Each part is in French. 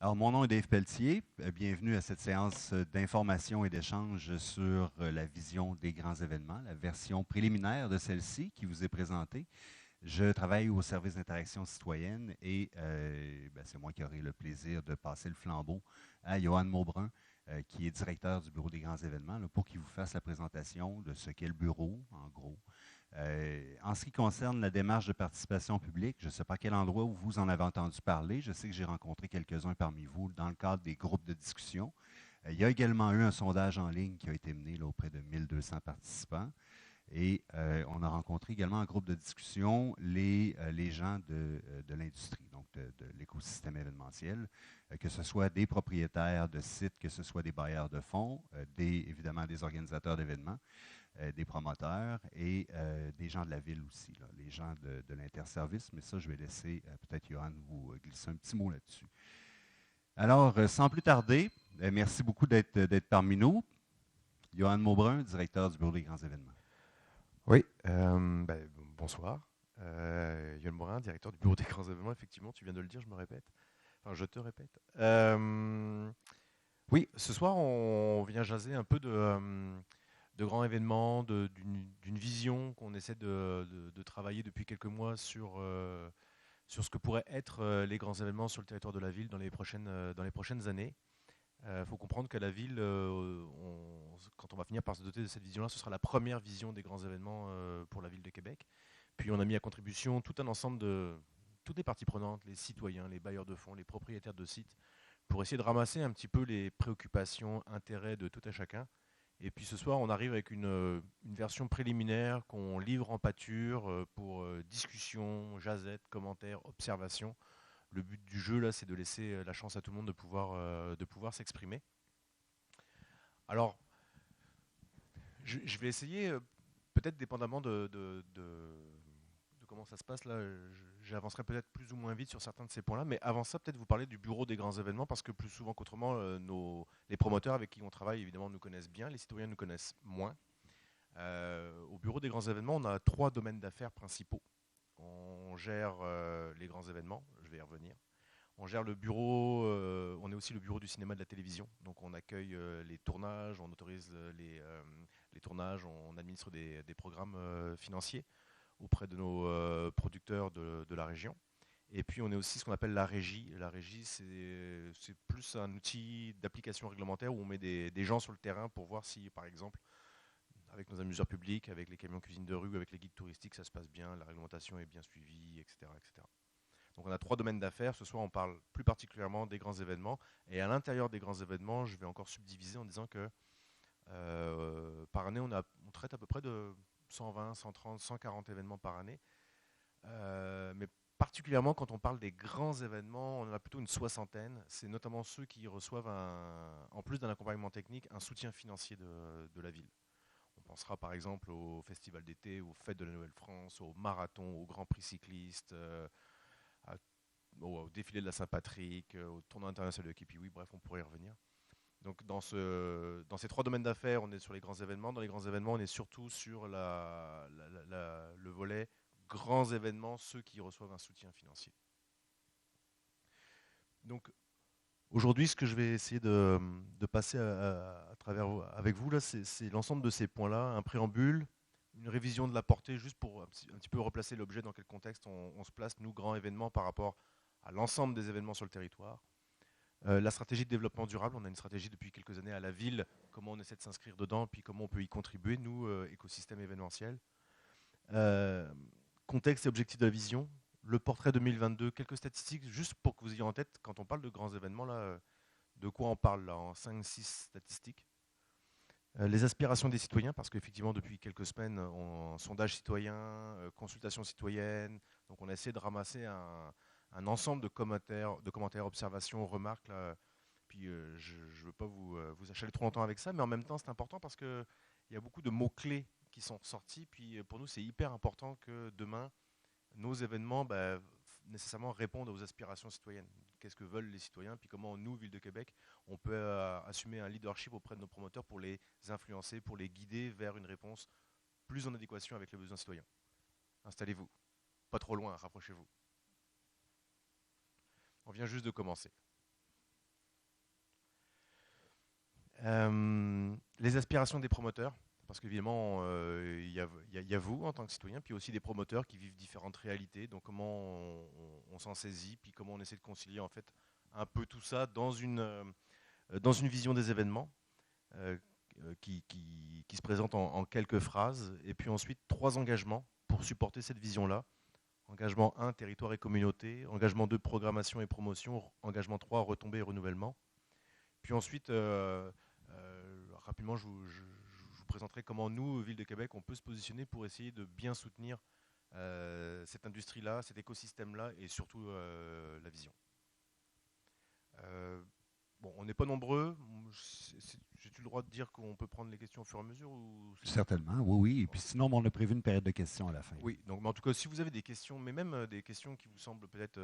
Alors, mon nom est Dave Pelletier. Bienvenue à cette séance d'information et d'échange sur la vision des grands événements, la version préliminaire de celle-ci qui vous est présentée. Je travaille au service d'interaction citoyenne et c'est moi qui aurai le plaisir de passer le flambeau à Johan Maubrun, qui est directeur du Bureau des grands événements, là, pour qu'il vous fasse la présentation de ce qu'est le bureau, en gros. En ce qui concerne la démarche de participation publique, je ne sais pas à quel endroit où vous en avez entendu parler. Je sais que j'ai rencontré quelques-uns parmi vous dans le cadre des groupes de discussion. Il y a également eu un sondage en ligne qui a été mené là, auprès de 1200 participants. Et on a rencontré également en groupe de discussion les gens de l'industrie, donc de l'écosystème événementiel, que ce soit des propriétaires de sites, que ce soit des bailleurs de fonds, évidemment des organisateurs d'événements, des promoteurs et des gens de la ville aussi, là, les gens de l'interservice. Mais ça, je vais laisser peut-être Johan vous glisser un petit mot là-dessus. Alors, sans plus tarder, merci beaucoup d'être parmi nous. Johan Maubrun, directeur du Bureau des grands événements. Oui, bonsoir. Yoann Morin, directeur du Bureau des grands événements. Effectivement, tu viens de le dire, je me répète. Enfin, je te répète. Oui, ce soir, on vient jaser un peu de grands événements, d'une vision qu'on essaie de travailler depuis quelques mois sur ce que pourraient être les grands événements sur le territoire de la ville dans les prochaines années. Il faut comprendre que la ville, quand on va finir par se doter de cette vision-là, ce sera la première vision des grands événements pour la ville de Québec. Puis on a mis à contribution tout un ensemble de toutes les parties prenantes, les citoyens, les bailleurs de fonds, les propriétaires de sites, pour essayer de ramasser un petit peu les préoccupations, intérêts de tout un chacun. Et puis ce soir, on arrive avec une version préliminaire qu'on livre en pâture pour discussion, jazette, commentaires, observations. Le but du jeu, là, c'est de laisser la chance à tout le monde de pouvoir s'exprimer. Alors, je vais essayer, peut-être dépendamment de comment ça se passe, là, j'avancerai peut-être plus ou moins vite sur certains de ces points-là, mais avant ça, peut-être vous parler du bureau des grands événements, parce que plus souvent qu'autrement, les promoteurs avec qui on travaille, évidemment, nous connaissent bien, les citoyens nous connaissent moins. Au bureau des grands événements, on a 3 domaines d'affaires principaux. On gère les grands événements, je vais y revenir. On gère le bureau, on est aussi le bureau du cinéma et de la télévision, donc on accueille les tournages, on autorise les tournages, on administre des programmes financiers auprès de nos producteurs de la région. Et puis on est aussi ce qu'on appelle la régie. La régie, c'est plus un outil d'application réglementaire où on met des gens sur le terrain pour voir si, par exemple, avec nos amuseurs publics, avec les camions cuisine de rue, avec les guides touristiques, ça se passe bien, la réglementation est bien suivie, etc., etc. Donc on a 3 domaines d'affaires. Ce soir, on parle plus particulièrement des grands événements. Et à l'intérieur des grands événements, je vais encore subdiviser en disant que par année, on traite à peu près de 120, 130, 140 événements par année. Mais particulièrement quand on parle des grands événements, on en a plutôt une soixantaine. C'est notamment ceux qui reçoivent, en plus d'un accompagnement technique, un soutien financier de la ville. On pensera par exemple au Festival d'été, aux Fêtes de la Nouvelle-France, au marathon, au Grand Prix cycliste, à au défilé de la Saint-Patrick, au tournoi international de Kipiwi, bref, on pourrait y revenir. Donc dans ces 3 domaines d'affaires, on est sur les grands événements. Dans les grands événements, on est surtout sur le volet grands événements, ceux qui reçoivent un soutien financier. Donc aujourd'hui, ce que je vais essayer de passer à travers avec vous, là, c'est l'ensemble de ces points-là, un préambule, une révision de la portée, juste pour un petit peu replacer l'objet dans quel contexte on se place, nous, grands événements, par rapport à l'ensemble des événements sur le territoire. La stratégie de développement durable, on a une stratégie depuis quelques années à la ville, comment on essaie de s'inscrire dedans, puis comment on peut y contribuer, nous, écosystème événementiel. Euh, Contexte et objectif de la vision, le portrait 2022, quelques statistiques, juste pour que vous ayez en tête, quand on parle de grands événements, là, de quoi on parle là, en 5-6 statistiques. Les aspirations des citoyens, parce qu'effectivement, depuis quelques semaines, sondage citoyen, consultation citoyenne, donc on a essayé de ramasser un ensemble de commentaires, observations, remarques. Là. Puis je ne veux pas vous achaler trop longtemps avec ça, mais en même temps, c'est important parce qu'il y a beaucoup de mots-clés qui sont ressortis. Puis pour nous, c'est hyper important que demain, nos événements nécessairement répondent aux aspirations citoyennes. Qu'est-ce que veulent les citoyens, puis comment nous, Ville de Québec, on peut assumer un leadership auprès de nos promoteurs pour les influencer, pour les guider vers une réponse plus en adéquation avec les besoins citoyens. Installez-vous, pas trop loin, rapprochez-vous. On vient juste de commencer. Les aspirations des promoteurs, parce qu'évidemment, il y a vous en tant que citoyen, puis aussi des promoteurs qui vivent différentes réalités. Donc comment on s'en saisit, puis comment on essaie de concilier en fait un peu tout ça dans une vision des événements euh, qui se présente en quelques phrases. Et puis ensuite, 3 engagements pour supporter cette vision-là. Engagement 1, territoire et communauté. Engagement 2, programmation et promotion. Engagement 3, retombées et renouvellement. Puis ensuite, rapidement, je vous présenterai comment nous, Ville de Québec, on peut se positionner pour essayer de bien soutenir cette industrie-là, cet écosystème-là et surtout la vision. Bon, on n'est pas nombreux. J'ai-tu le droit de dire qu'on peut prendre les questions au fur et à mesure ou... Certainement, oui, oui. Et puis sinon, on a prévu une période de questions à la fin. Oui, donc mais en tout cas, si vous avez des questions, mais même des questions qui vous semblent peut-être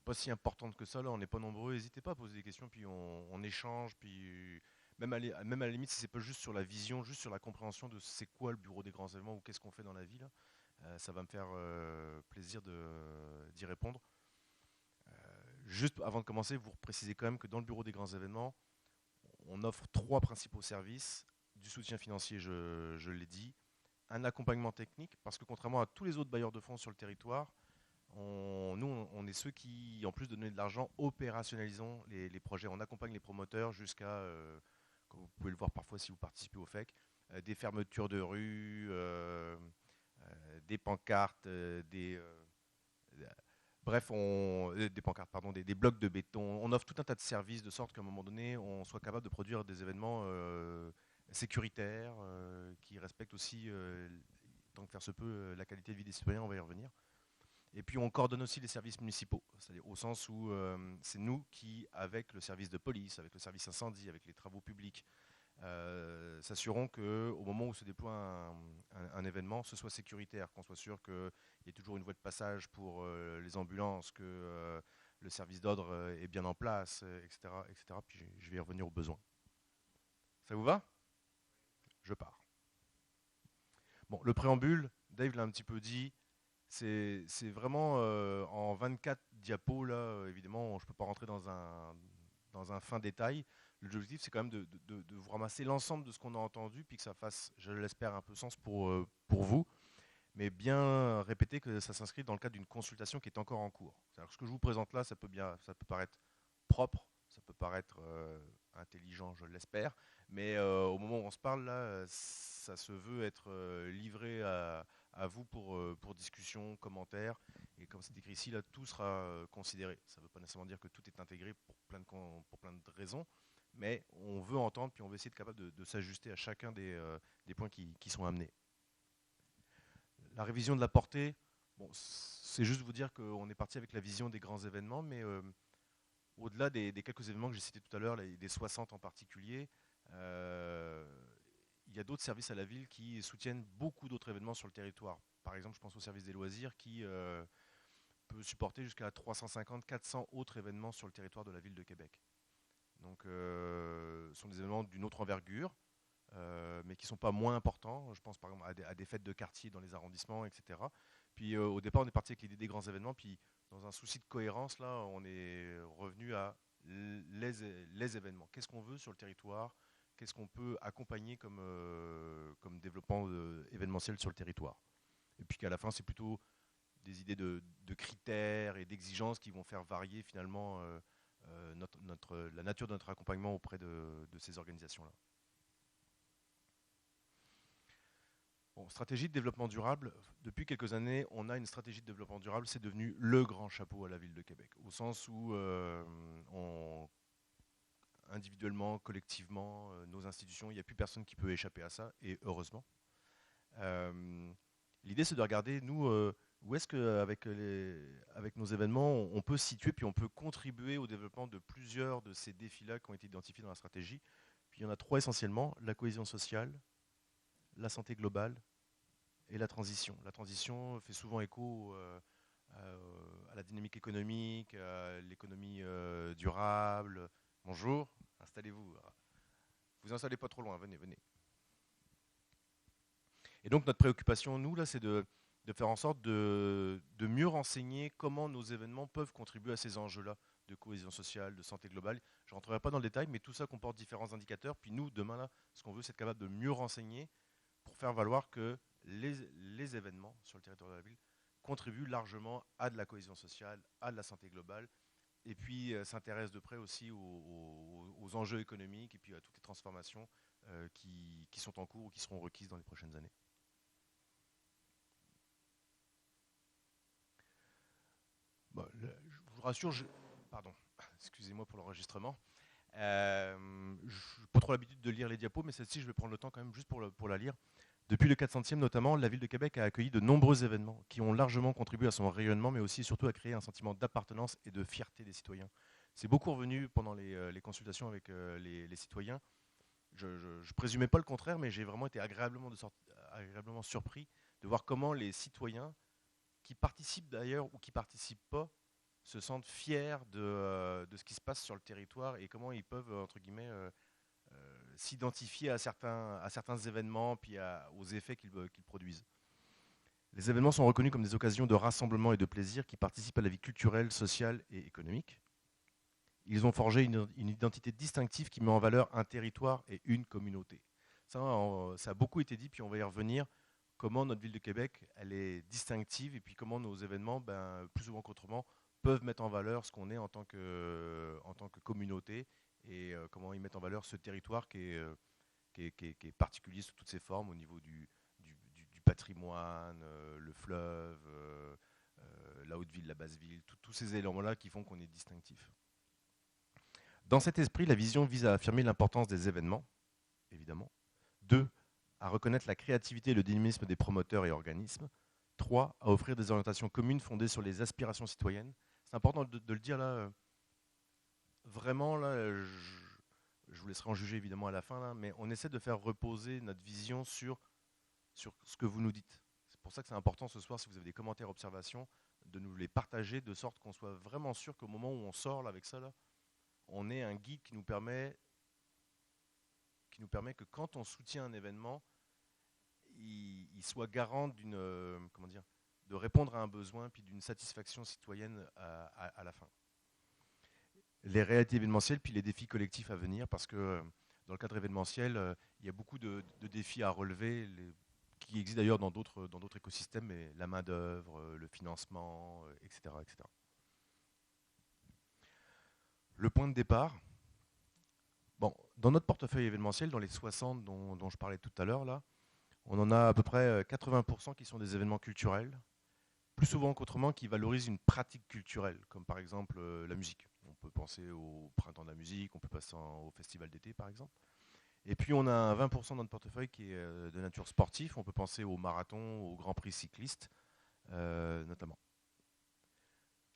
pas si importantes que ça, là, on n'est pas nombreux, n'hésitez pas à poser des questions, puis on échange, puis même à la limite, si c'est pas juste sur la vision, juste sur la compréhension de c'est quoi le bureau des grands événements ou qu'est-ce qu'on fait dans la vie, là, ça va me faire plaisir d'y répondre. Juste avant de commencer, vous précisez quand même que dans le bureau des grands événements, on offre 3 principaux services, du soutien financier, je l'ai dit, un accompagnement technique, parce que contrairement à tous les autres bailleurs de fonds sur le territoire, on est ceux qui, en plus de donner de l'argent, opérationnalisons les projets. On accompagne les promoteurs jusqu'à, comme vous pouvez le voir parfois si vous participez au FEC, des fermetures de rues, des pancartes, bref, des pancartes, pardon, des blocs de béton. On offre tout un tas de services de sorte qu'à un moment donné, on soit capable de produire des événements sécuritaires, qui respectent aussi, tant que faire se peut, la qualité de vie des citoyens, on va y revenir. Et puis on coordonne aussi les services municipaux, c'est-à-dire au sens où c'est nous qui, avec le service de police, avec le service incendie, avec les travaux publics, s'assurons qu'au moment où se déploie un événement, ce soit sécuritaire, qu'on soit sûr qu'il y ait toujours une voie de passage pour les ambulances, que le service d'ordre est bien en place, etc., etc. Puis je vais y revenir aux besoins. Ça vous va? Je pars. Bon, le préambule, Dave l'a un petit peu dit, c'est vraiment en 24 diapos, là, évidemment, je ne peux pas rentrer dans un fin détail. L'objectif, c'est quand même de vous ramasser l'ensemble de ce qu'on a entendu, puis que ça fasse, je l'espère, un peu sens pour vous, mais bien répéter que ça s'inscrit dans le cadre d'une consultation qui est encore en cours. Alors, ce que je vous présente là, ça peut paraître propre, ça peut paraître intelligent, je l'espère, mais au moment où on se parle, là, ça se veut être livré à vous pour discussion, commentaires. Et comme c'est écrit ici, là, tout sera considéré. Ça ne veut pas nécessairement dire que tout est intégré pour plein de raisons, mais on veut entendre, puis on veut essayer d'être capable de s'ajuster à chacun des points qui sont amenés. La révision de la portée, bon, c'est juste vous dire qu'on est parti avec la vision des grands événements, mais au-delà des quelques événements que j'ai cités tout à l'heure, des 60 en particulier, il y a d'autres services à la ville qui soutiennent beaucoup d'autres événements sur le territoire. Par exemple, je pense au service des loisirs qui peut supporter jusqu'à 350-400 autres événements sur le territoire de la ville de Québec. Donc, ce sont des événements d'une autre envergure, mais qui ne sont pas moins importants. Je pense par exemple à des fêtes de quartier dans les arrondissements, etc. Puis au départ, on est parti avec l'idée des grands événements, puis dans un souci de cohérence, là, on est revenu à les événements. Qu'est-ce qu'on veut sur le territoire? Qu'est-ce qu'on peut accompagner comme développement événementiel sur le territoire? Et puis qu'à la fin, c'est plutôt des idées de critères et d'exigences qui vont faire varier finalement la nature de notre accompagnement auprès de ces organisations-là. Bon, stratégie de développement durable, depuis quelques années, on a une stratégie de développement durable, c'est devenu le grand chapeau à la ville de Québec, au sens où individuellement, collectivement, nos institutions, il n'y a plus personne qui peut échapper à ça, et heureusement. L'idée, c'est de regarder, nous, où est-ce qu'avec avec nos événements, on peut se situer, puis on peut contribuer au développement de plusieurs de ces défis-là qui ont été identifiés dans la stratégie. Puis il y en a 3 essentiellement, la cohésion sociale, la santé globale et la transition. La transition fait souvent écho à la dynamique économique, à l'économie durable. Bonjour, installez-vous. Vous installez pas trop loin, venez, venez. Et donc notre préoccupation, nous, là, c'est de faire en sorte de mieux renseigner comment nos événements peuvent contribuer à ces enjeux-là de cohésion sociale, de santé globale. Je ne rentrerai pas dans le détail, mais tout ça comporte différents indicateurs. Puis nous, demain, là, ce qu'on veut, c'est être capable de mieux renseigner pour faire valoir que les événements sur le territoire de la ville contribuent largement à de la cohésion sociale, à de la santé globale, et puis s'intéressent de près aussi aux enjeux économiques et puis à toutes les transformations qui sont en cours ou qui seront requises dans les prochaines années. Bon, je vous rassure, pardon, excusez-moi pour l'enregistrement. Je n'ai pas trop l'habitude de lire les diapos, mais celle-ci, je vais prendre le temps quand même juste pour la lire. Depuis le 400e notamment, la ville de Québec a accueilli de nombreux événements qui ont largement contribué à son rayonnement, mais aussi et surtout à créer un sentiment d'appartenance et de fierté des citoyens. C'est beaucoup revenu pendant les consultations avec les citoyens. Je ne présumais pas le contraire, mais j'ai vraiment été agréablement surpris de voir comment les citoyens, qui participent d'ailleurs ou qui ne participent pas, se sentent fiers de ce qui se passe sur le territoire et comment ils peuvent, entre guillemets, s'identifier à certains événements puis aux effets qu'ils produisent. Les événements sont reconnus comme des occasions de rassemblement et de plaisir qui participent à la vie culturelle, sociale et économique. Ils ont forgé une identité distinctive qui met en valeur un territoire et une communauté. Ça a beaucoup été dit, puis on va y revenir, comment notre ville de Québec elle est distinctive et puis comment nos événements, plus souvent qu'autrement, peuvent mettre en valeur ce qu'on est en tant que communauté et comment ils mettent en valeur ce territoire qui est particulier sous toutes ses formes au niveau du patrimoine, le fleuve, la haute ville, la basse ville, tous ces éléments-là qui font qu'on est distinctif. Dans cet esprit, la vision vise à affirmer l'importance des événements, évidemment. 2, à reconnaître la créativité et le dynamisme des promoteurs et organismes. 3, à offrir des orientations communes fondées sur les aspirations citoyennes. C'est important de le dire là. Vraiment, là, je vous laisserai en juger évidemment à la fin, là, mais on essaie de faire reposer notre vision sur ce que vous nous dites. C'est pour ça que c'est important ce soir, si vous avez des commentaires, observations, de nous les partager de sorte qu'on soit vraiment sûr qu'au moment où on sort là, avec ça, là, on ait un guide qui nous permet que quand on soutient un événement, il soit garant de répondre à un besoin puis d'une satisfaction citoyenne à la fin. Les réalités événementielles puis les défis collectifs à venir, parce que dans le cadre événementiel, il y a beaucoup de défis à relever, qui existent d'ailleurs dans d'autres écosystèmes, mais la main-d'œuvre, le financement, etc., etc. Le point de départ, bon, dans notre portefeuille événementiel, dans les 60 dont je parlais tout à l'heure, là, on en a à peu près 80% qui sont des événements culturels, plus souvent qu'autrement qui valorisent une pratique culturelle, comme par exemple la musique. On peut penser au printemps de la musique, on peut passer au festival d'été par exemple. Et puis on a un 20% dans notre portefeuille qui est de nature sportive, on peut penser au marathon, au Grand Prix cycliste notamment.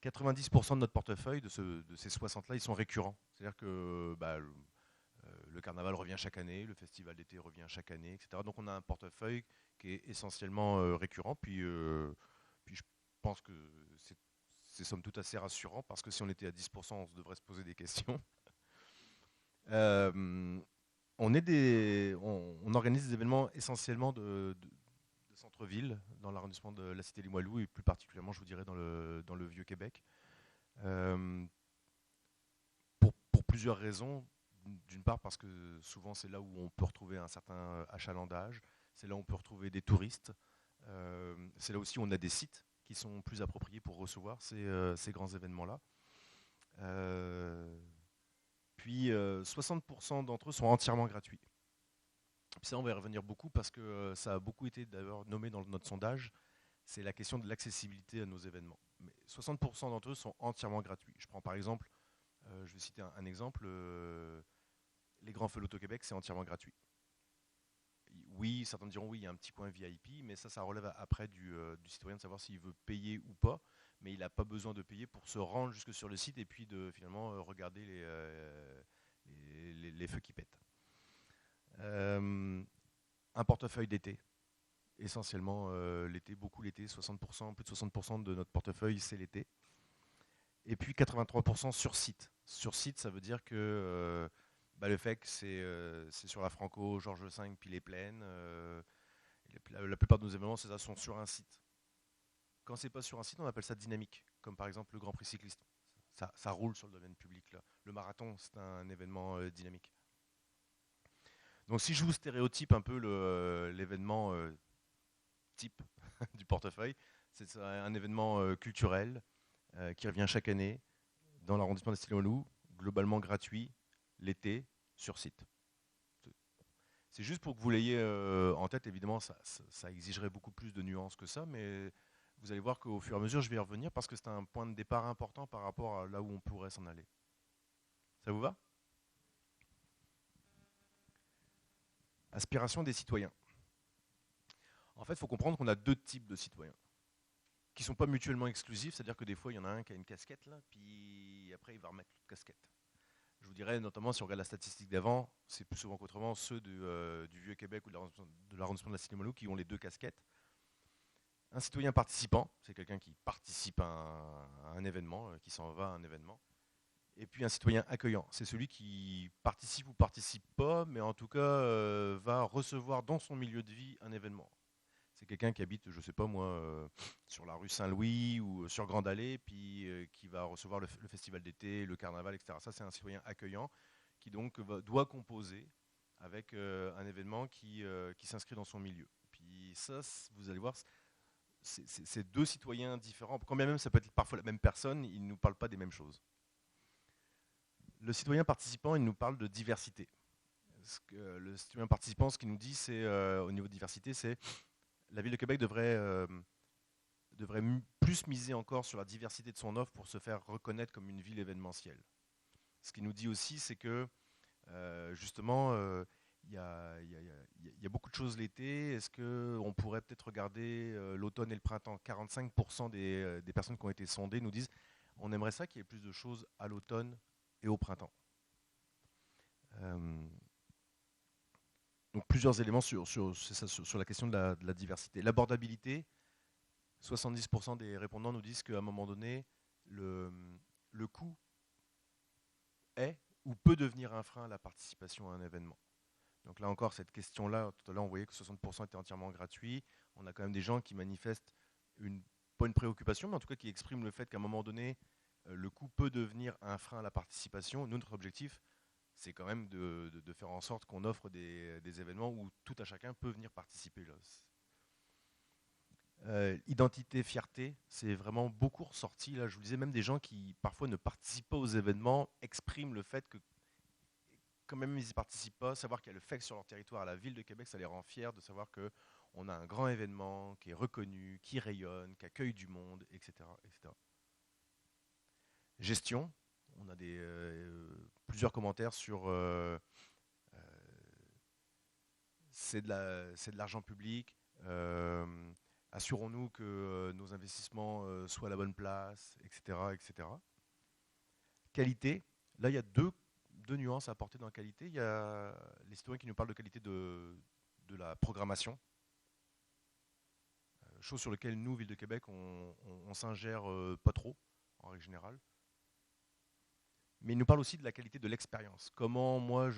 90% de notre portefeuille, de ces 60-là, ils sont récurrents. C'est-à-dire que le carnaval revient chaque année, le festival d'été revient chaque année, etc. Donc on a un portefeuille qui est essentiellement récurrent. Puis je pense que c'est somme toute assez rassurant parce que si on était à 10%, on devrait se poser des questions. On organise des événements essentiellement de centre-ville, dans l'arrondissement de la Cité-Limoilou et plus particulièrement, je vous dirais, dans le Vieux-Québec. Pour plusieurs raisons. D'une part parce que souvent c'est là où on peut retrouver un certain achalandage, c'est là où on peut retrouver des touristes, c'est là aussi où on a des sites qui sont plus appropriés pour recevoir ces grands événements-là. Puis 60% d'entre eux sont entièrement gratuits. Puis ça, on va y revenir beaucoup parce que ça a beaucoup été d'ailleurs nommé dans notre sondage, c'est la question de l'accessibilité à nos événements. Mais 60% d'entre eux sont entièrement gratuits. Je prends par exemple, je vais citer un exemple, les grands feux l'Auto-Québec, c'est entièrement gratuit. Oui, certains diront oui, il y a un petit coin VIP, mais ça relève après du citoyen de savoir s'il veut payer ou pas. Mais il n'a pas besoin de payer pour se rendre jusque sur le site et puis de finalement regarder les feux qui pètent. Un portefeuille d'été, essentiellement l'été, beaucoup l'été, 60%, plus de 60% de notre portefeuille, c'est l'été. Et puis 83% sur site. Sur site, ça veut dire que le fait que c'est sur la Franco, Georges V, puis les Plaines, la plupart de nos événements sont sur un site. Quand c'est pas sur un site, on appelle ça dynamique, comme par exemple le Grand Prix cycliste. ça roule sur le domaine public là. Le marathon, c'est un événement dynamique. Donc si je vous stéréotype un peu l'événement type du portefeuille, c'est un événement culturel qui revient chaque année dans l'arrondissement d'Estillon-Loup, globalement gratuit, l'été, sur site. C'est juste pour que vous l'ayez en tête. Évidemment, ça exigerait beaucoup plus de nuances que ça, mais vous allez voir qu'au fur et à mesure, je vais y revenir parce que c'est un point de départ important par rapport à là où on pourrait s'en aller. Ça vous va? Aspiration des citoyens. En fait, il faut comprendre qu'on a deux types de citoyens qui ne sont pas mutuellement exclusifs, c'est-à-dire que des fois, il y en a un qui a une casquette, là, puis après, il va remettre l'autre casquette. Je vous dirais, notamment, si on regarde la statistique d'avant, c'est plus souvent qu'autrement ceux du Vieux-Québec ou de l'arrondissement de la Cité-Molo qui ont les deux casquettes. Un citoyen participant, c'est quelqu'un qui participe à un événement, qui s'en va à un événement. Et puis un citoyen accueillant, c'est celui qui participe ou participe pas, mais en tout cas va recevoir dans son milieu de vie un événement. C'est quelqu'un qui habite, je ne sais pas moi, sur la rue Saint-Louis ou sur Grande Allée, puis qui va recevoir le festival d'été, le carnaval, etc. Ça, c'est un citoyen accueillant qui donc doit composer avec un événement qui s'inscrit dans son milieu. Puis ça, vous allez voir, c'est deux citoyens différents. Quand bien même ça peut être parfois la même personne, ils ne nous parlent pas des mêmes choses. Le citoyen participant, il nous parle de diversité. Le citoyen participant, ce qu'il nous dit, c'est au niveau de diversité, c'est la ville de Québec devrait plus miser encore sur la diversité de son offre pour se faire reconnaître comme une ville événementielle. Ce qu'il nous dit aussi, c'est que justement, il y a beaucoup de choses l'été. Est-ce qu'on pourrait peut-être regarder l'automne et le printemps? 45% des personnes qui ont été sondées nous disent on aimerait ça qu'il y ait plus de choses à l'automne et au printemps. Donc plusieurs éléments sur la question de la diversité. L'abordabilité, 70% des répondants nous disent qu'à un moment donné, le coût est ou peut devenir un frein à la participation à un événement. Donc là encore, cette question-là, tout à l'heure on voyait que 60% étaient entièrement gratuits. On a quand même des gens qui manifestent pas une préoccupation, mais en tout cas qui expriment le fait qu'à un moment donné, le coût peut devenir un frein à la participation. Notre objectif, c'est quand même de faire en sorte qu'on offre des événements où tout à chacun peut venir participer. Identité, fierté, c'est vraiment beaucoup ressorti. Là, je vous disais, même des gens qui parfois ne participent pas aux événements expriment le fait que quand même ils n'y participent pas, savoir qu'il y a le FEC sur leur territoire, à la ville de Québec, ça les rend fiers de savoir qu'on a un grand événement qui est reconnu, qui rayonne, qui accueille du monde, etc. etc. Gestion, on a plusieurs commentaires sur c'est de l'argent public, assurons-nous que nos investissements soient à la bonne place, etc., etc. Qualité, là il y a deux nuances à apporter dans la qualité. Il y a les citoyens qui nous parlent de qualité de la programmation, chose sur laquelle nous, Ville de Québec, on s'ingère pas trop, en règle générale. Mais ils nous parlent aussi de la qualité de l'expérience. Comment moi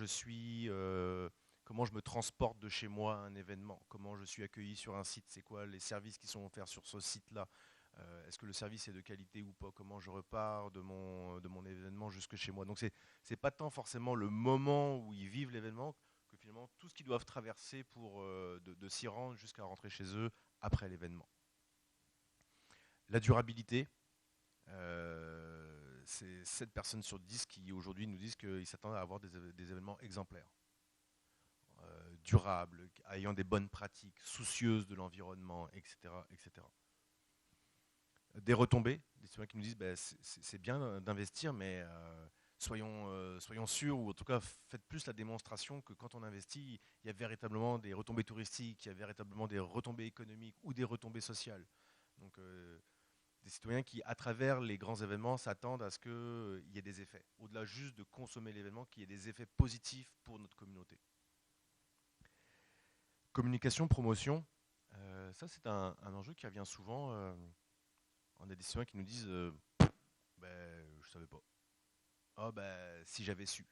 comment je me transporte de chez moi à un événement, comment je suis accueilli sur un site, c'est quoi les services qui sont offerts sur ce site-là, est-ce que le service est de qualité ou pas, comment je repars de mon événement jusque chez moi. Donc c'est pas tant forcément le moment où ils vivent l'événement que finalement tout ce qu'ils doivent traverser pour de s'y rendre jusqu'à rentrer chez eux après l'événement. La durabilité, c'est 7 personnes sur 10 qui aujourd'hui nous disent qu'ils s'attendent à avoir des événements exemplaires, durables, ayant des bonnes pratiques, soucieuses de l'environnement, etc., etc. Des retombées, des citoyens qui nous disent c'est bien d'investir, mais soyons sûrs, ou en tout cas faites plus la démonstration que quand on investit, il y a véritablement des retombées touristiques, il y a véritablement des retombées économiques ou des retombées sociales. Donc des citoyens qui, à travers les grands événements, s'attendent à ce qu'il y ait des effets. Au-delà juste de consommer l'événement, qu'il y ait des effets positifs pour notre communauté. Communication, promotion, ça c'est un enjeu qui revient souvent. On a des citoyens qui nous disent je savais pas. Ah si j'avais su.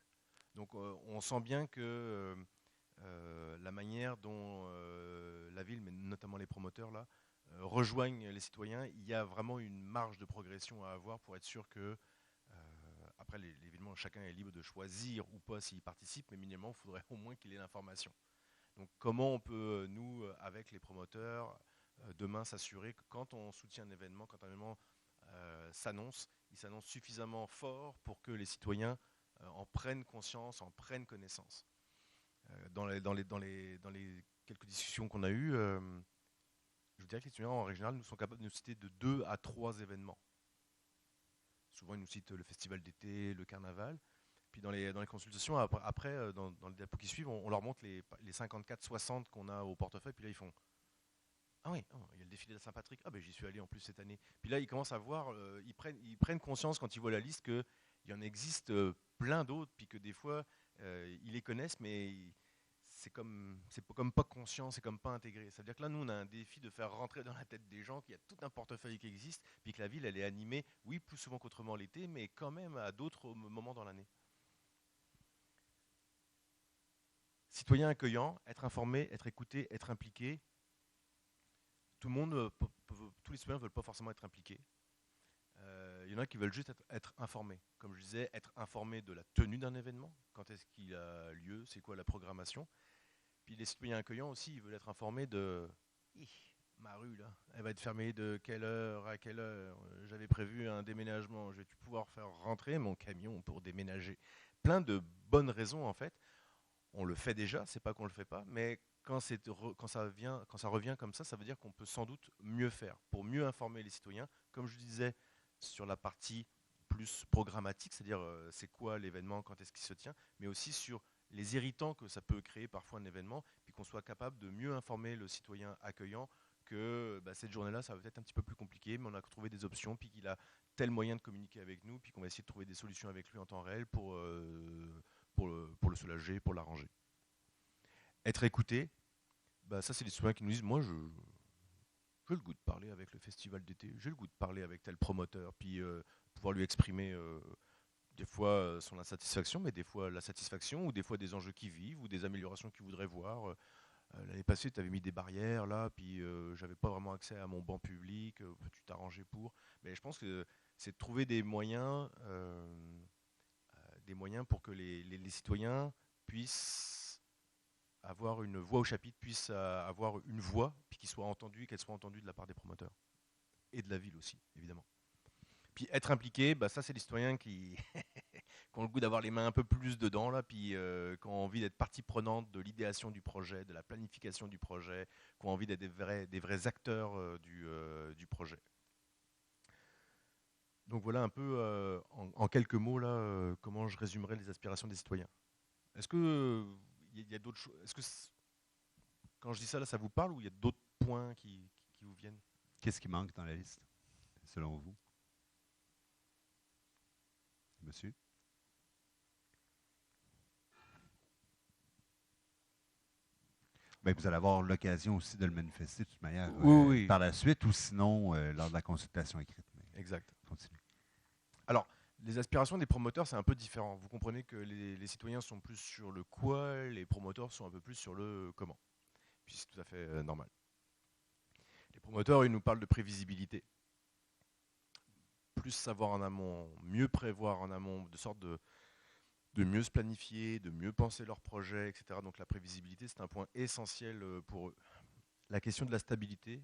Donc on sent bien que la manière dont la ville, mais notamment les promoteurs là, rejoignent les citoyens, il y a vraiment une marge de progression à avoir pour être sûr que après, l'événement, chacun est libre de choisir ou pas s'il participe, mais minimalement, il faudrait au moins qu'il ait l'information. Donc comment on peut, nous, avec les promoteurs, demain s'assurer que quand on soutient un événement, quand un événement s'annonce, il s'annonce suffisamment fort pour que les citoyens en prennent conscience, en prennent connaissance. Dans les quelques discussions qu'on a eues, je vous dirais que les citoyens en régional nous sont capables de nous citer de 2 à 3 événements. Souvent, ils nous citent le festival d'été, le carnaval. Puis dans les consultations, après dans les diapos qui suivent, on leur montre les 54-60 qu'on a au portefeuille. Puis là, ils font ah oui, il y a le défilé de la Saint-Patrick. Ah ben j'y suis allé en plus cette année. Puis là, ils commencent à voir, ils prennent conscience quand ils voient la liste qu'il y en existe plein d'autres, puis que des fois, ils les connaissent, mais c'est comme pas conscient, c'est comme pas intégré. C'est-à-dire que là, nous, on a un défi de faire rentrer dans la tête des gens qu'il y a tout un portefeuille qui existe, puis que la ville, elle est animée, oui, plus souvent qu'autrement l'été, mais quand même à d'autres moments dans l'année. Citoyen accueillant, être informé, être écouté, être impliqué. Tout le monde, tous les citoyens ne veulent pas forcément être impliqués. Il y en a qui veulent juste être informés. Comme je disais, être informés de la tenue d'un événement, quand est-ce qu'il a lieu, c'est quoi la programmation. Puis les citoyens accueillants aussi, ils veulent être informés de ma rue là, elle va être fermée de quelle heure à quelle heure. J'avais prévu un déménagement, je vais pouvoir faire rentrer mon camion pour déménager. Plein de bonnes raisons en fait. On le fait déjà, c'est pas qu'on le fait pas, mais quand ça revient comme ça veut dire qu'on peut sans doute mieux faire pour mieux informer les citoyens. Comme je disais sur la partie plus programmatique, c'est-à-dire c'est quoi l'événement, quand est-ce qu'il se tient, mais aussi sur les irritants que ça peut créer parfois un événement, puis qu'on soit capable de mieux informer le citoyen accueillant que cette journée-là, ça va être un petit peu plus compliqué, mais on a trouvé des options, puis qu'il a tel moyen de communiquer avec nous, puis qu'on va essayer de trouver des solutions avec lui en temps réel pour le soulager, pour l'arranger. Être écouté, ça c'est les citoyens qui nous disent, moi j'ai le goût de parler avec le festival d'été, j'ai le goût de parler avec tel promoteur, puis pouvoir lui exprimer des fois son insatisfaction, mais des fois la satisfaction, ou des fois des enjeux qu'ils vivent, ou des améliorations qu'ils voudraient voir. L'année passée, tu avais mis des barrières là, puis j'avais pas vraiment accès à mon banc public, peux-tu t'arranger pour. Mais je pense que c'est de trouver des moyens pour que les citoyens puissent avoir une voix au chapitre, puissent avoir une voix, puis qu'elle soit entendue de la part des promoteurs. Et de la ville aussi, évidemment. Puis être impliqué, ça c'est les citoyens qui ont le goût d'avoir les mains un peu plus dedans, là, puis qui ont envie d'être partie prenante de l'idéation du projet, de la planification du projet, qui ont envie d'être des vrais acteurs du projet. Donc voilà un peu en quelques mots là comment je résumerai les aspirations des citoyens. Est-ce que il y a d'autres choses? Est-ce que quand je dis ça là, ça vous parle, ou il y a d'autres points qui vous viennent? Qu'est-ce qui manque dans la liste, selon vous? Monsieur? Vous allez avoir l'occasion aussi de le manifester de toute manière oui. par la suite, ou sinon lors de la consultation écrite. Exact. Continue. Alors, les aspirations des promoteurs, c'est un peu différent. Vous comprenez que les citoyens sont plus sur le quoi, les promoteurs sont un peu plus sur le comment. Puis c'est tout à fait normal. Les promoteurs, ils nous parlent de prévisibilité. Plus savoir en amont, mieux prévoir en amont, de sorte de mieux se planifier, de mieux penser leurs projets, etc. Donc la prévisibilité, c'est un point essentiel pour eux. La question de la stabilité,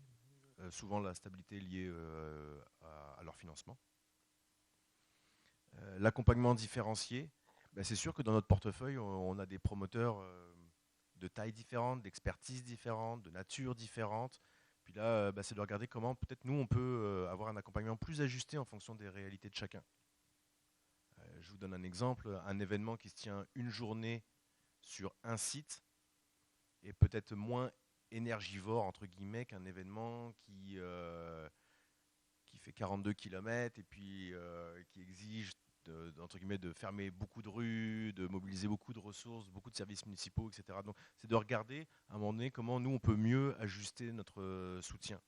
souvent la stabilité liée à leur financement. L'accompagnement différencié, c'est sûr que dans notre portefeuille, on a des promoteurs de taille différente, d'expertise différente, de nature différente. Puis là, c'est de regarder comment peut-être nous, on peut avoir un accompagnement plus ajusté en fonction des réalités de chacun. Je vous donne un exemple, un événement qui se tient une journée sur un site est peut-être moins énergivore, entre guillemets, qu'un événement qui fait 42 km et puis qui exige entre guillemets, de fermer beaucoup de rues, de mobiliser beaucoup de ressources, beaucoup de services municipaux, etc. Donc c'est de regarder à un moment donné comment nous on peut mieux ajuster notre soutien.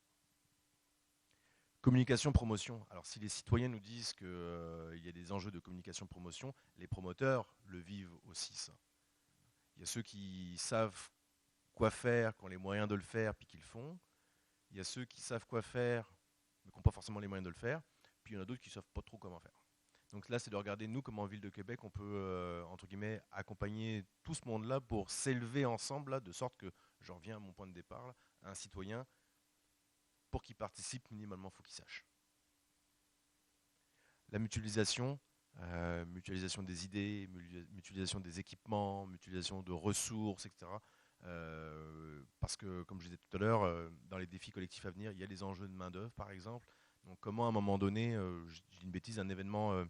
Communication, promotion. Alors si les citoyens nous disent qu'il y a des enjeux de communication, promotion, les promoteurs le vivent aussi ça. Il y a ceux qui savent quoi faire, qui ont les moyens de le faire, puis qui le font. Il y a ceux qui savent quoi faire, mais qui n'ont pas forcément les moyens de le faire. Puis il y en a d'autres qui ne savent pas trop comment faire. Donc là, c'est de regarder, nous, comment en Ville de Québec, on peut, entre guillemets, accompagner tout ce monde-là pour s'élever ensemble, là, de sorte que, je reviens à mon point de départ, là, un citoyen, pour qu'il participe, minimalement, il faut qu'il sache. La mutualisation, mutualisation des idées, mutualisation des équipements, mutualisation de ressources, etc. Parce que, comme je disais tout à l'heure, dans les défis collectifs à venir, il y a les enjeux de main-d'œuvre, par exemple. Donc, comment, à un moment donné, je dis une bêtise, un événement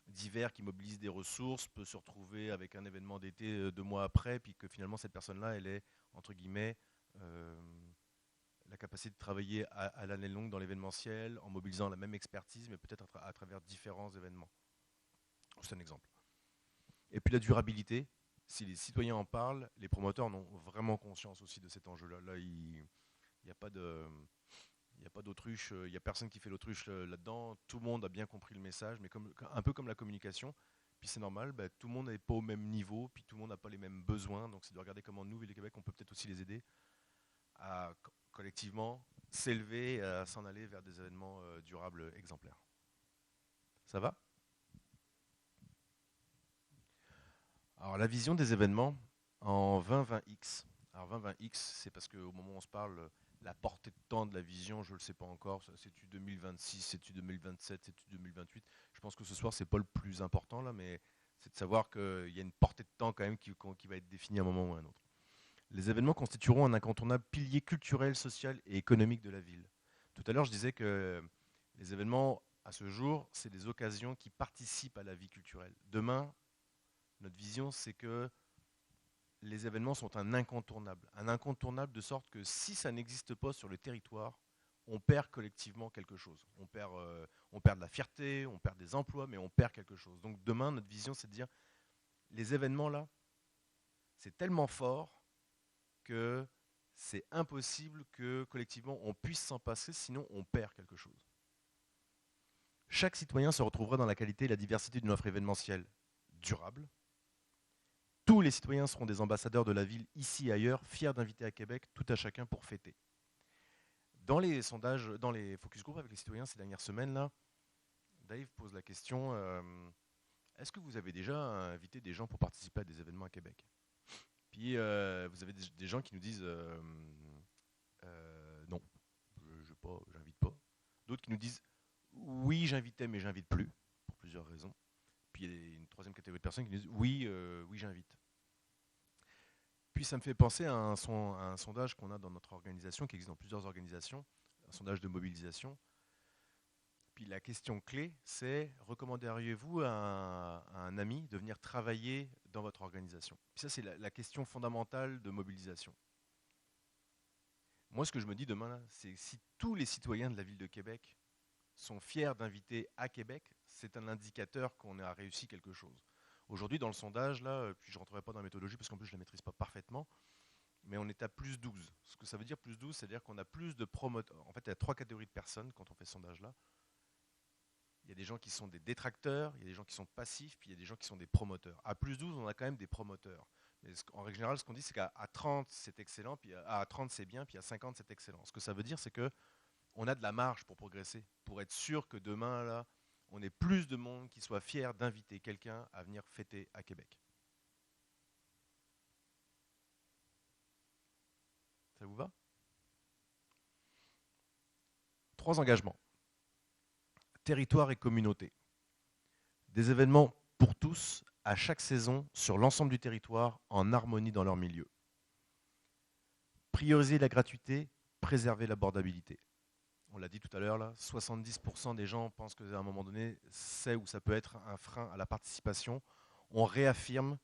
d'hiver qui mobilise des ressources peut se retrouver avec un événement d'été 2 mois après, puis que finalement, cette personne-là, elle est, entre guillemets, euh, la capacité de travailler à l'année longue dans l'événementiel, en mobilisant la même expertise, mais peut-être à travers différents événements. C'est un exemple. Et puis la durabilité, si les citoyens en parlent, les promoteurs en ont vraiment conscience aussi de cet enjeu-là. Là, il n'y a pas de... Il n'y a pas d'autruche, il n'y a personne qui fait l'autruche là-dedans. Tout le monde a bien compris le message, mais un peu comme la communication. Puis c'est normal, bah, tout le monde n'est pas au même niveau, puis tout le monde n'a pas les mêmes besoins. Donc c'est de regarder comment nous, Ville de Québec, on peut peut-être aussi les aider à collectivement s'élever, à s'en aller vers des événements durables exemplaires. Ça va? Alors la vision des événements en 2020X. Alors 2020X, c'est parce qu'au moment où on se parle, la portée de temps de la vision, je ne le sais pas encore. C'est-tu 2026, c'est-tu 2027, c'est-tu 2028? Je pense que ce soir, c'est pas le plus important là, mais c'est de savoir qu'il y a une portée de temps quand même qui va être définie à un moment ou à un autre. Les événements constitueront un incontournable pilier culturel, social et économique de la ville. Tout à l'heure, je disais que les événements, à ce jour, c'est des occasions qui participent à la vie culturelle. Demain, notre vision, c'est que les événements sont un incontournable. Un incontournable de sorte que si ça n'existe pas sur le territoire, on perd collectivement quelque chose. On perd de la fierté, on perd des emplois, mais on perd quelque chose. Donc demain, notre vision, c'est de dire, les événements là, c'est tellement fort que c'est impossible que collectivement on puisse s'en passer, sinon on perd quelque chose. Chaque citoyen se retrouvera dans la qualité et la diversité d'une offre événementielle durable. Tous les citoyens seront des ambassadeurs de la ville, ici et ailleurs, fiers d'inviter à Québec tout à chacun pour fêter. Dans les sondages, dans les focus group avec les citoyens ces dernières semaines-là, Dave pose la question, est-ce que vous avez déjà invité des gens pour participer à des événements à Québec? Puis vous avez des gens qui nous disent non, j'invite pas. D'autres qui nous disent oui, j'invitais, mais j'invite plus, pour plusieurs raisons. Puis il y a une troisième catégorie de personnes qui nous disent oui, oui, j'invite. Puis ça me fait penser à un sondage qu'on a dans notre organisation, qui existe dans plusieurs organisations, un sondage de mobilisation. Puis la question clé, c'est recommanderiez-vous à un ami de venir travailler dans votre organisation? Puis ça, c'est la question fondamentale de mobilisation. Moi, ce que je me dis demain, là, c'est si tous les citoyens de la ville de Québec sont fiers d'inviter à Québec, c'est un indicateur qu'on a réussi quelque chose. Aujourd'hui, dans le sondage, là, puis je ne rentrerai pas dans la méthodologie parce qu'en plus je ne la maîtrise pas parfaitement, mais on est à plus 12. Ce que ça veut dire plus 12, c'est-à-dire qu'on a plus de promoteurs. En fait, il y a 3 catégories de personnes quand on fait ce sondage-là. Il y a des gens qui sont des détracteurs, il y a des gens qui sont passifs, puis il y a des gens qui sont des promoteurs. À plus 12, on a quand même des promoteurs. Mais en règle générale, ce qu'on dit, c'est qu'à 30, c'est excellent, puis à 30, c'est bien, puis à 50, c'est excellent. Ce que ça veut dire, c'est que on a de la marge pour progresser, pour être sûr que demain, là, on ait plus de monde qui soit fier d'inviter quelqu'un à venir fêter à Québec. Ça vous va? 3 engagements. Territoire et communauté. Des événements pour tous, à chaque saison, sur l'ensemble du territoire, en harmonie dans leur milieu. Prioriser la gratuité, préserver l'abordabilité. On l'a dit tout à l'heure, là, 70% des gens pensent qu'à un moment donné, c'est ou ça peut être un frein à la participation. On réaffirme,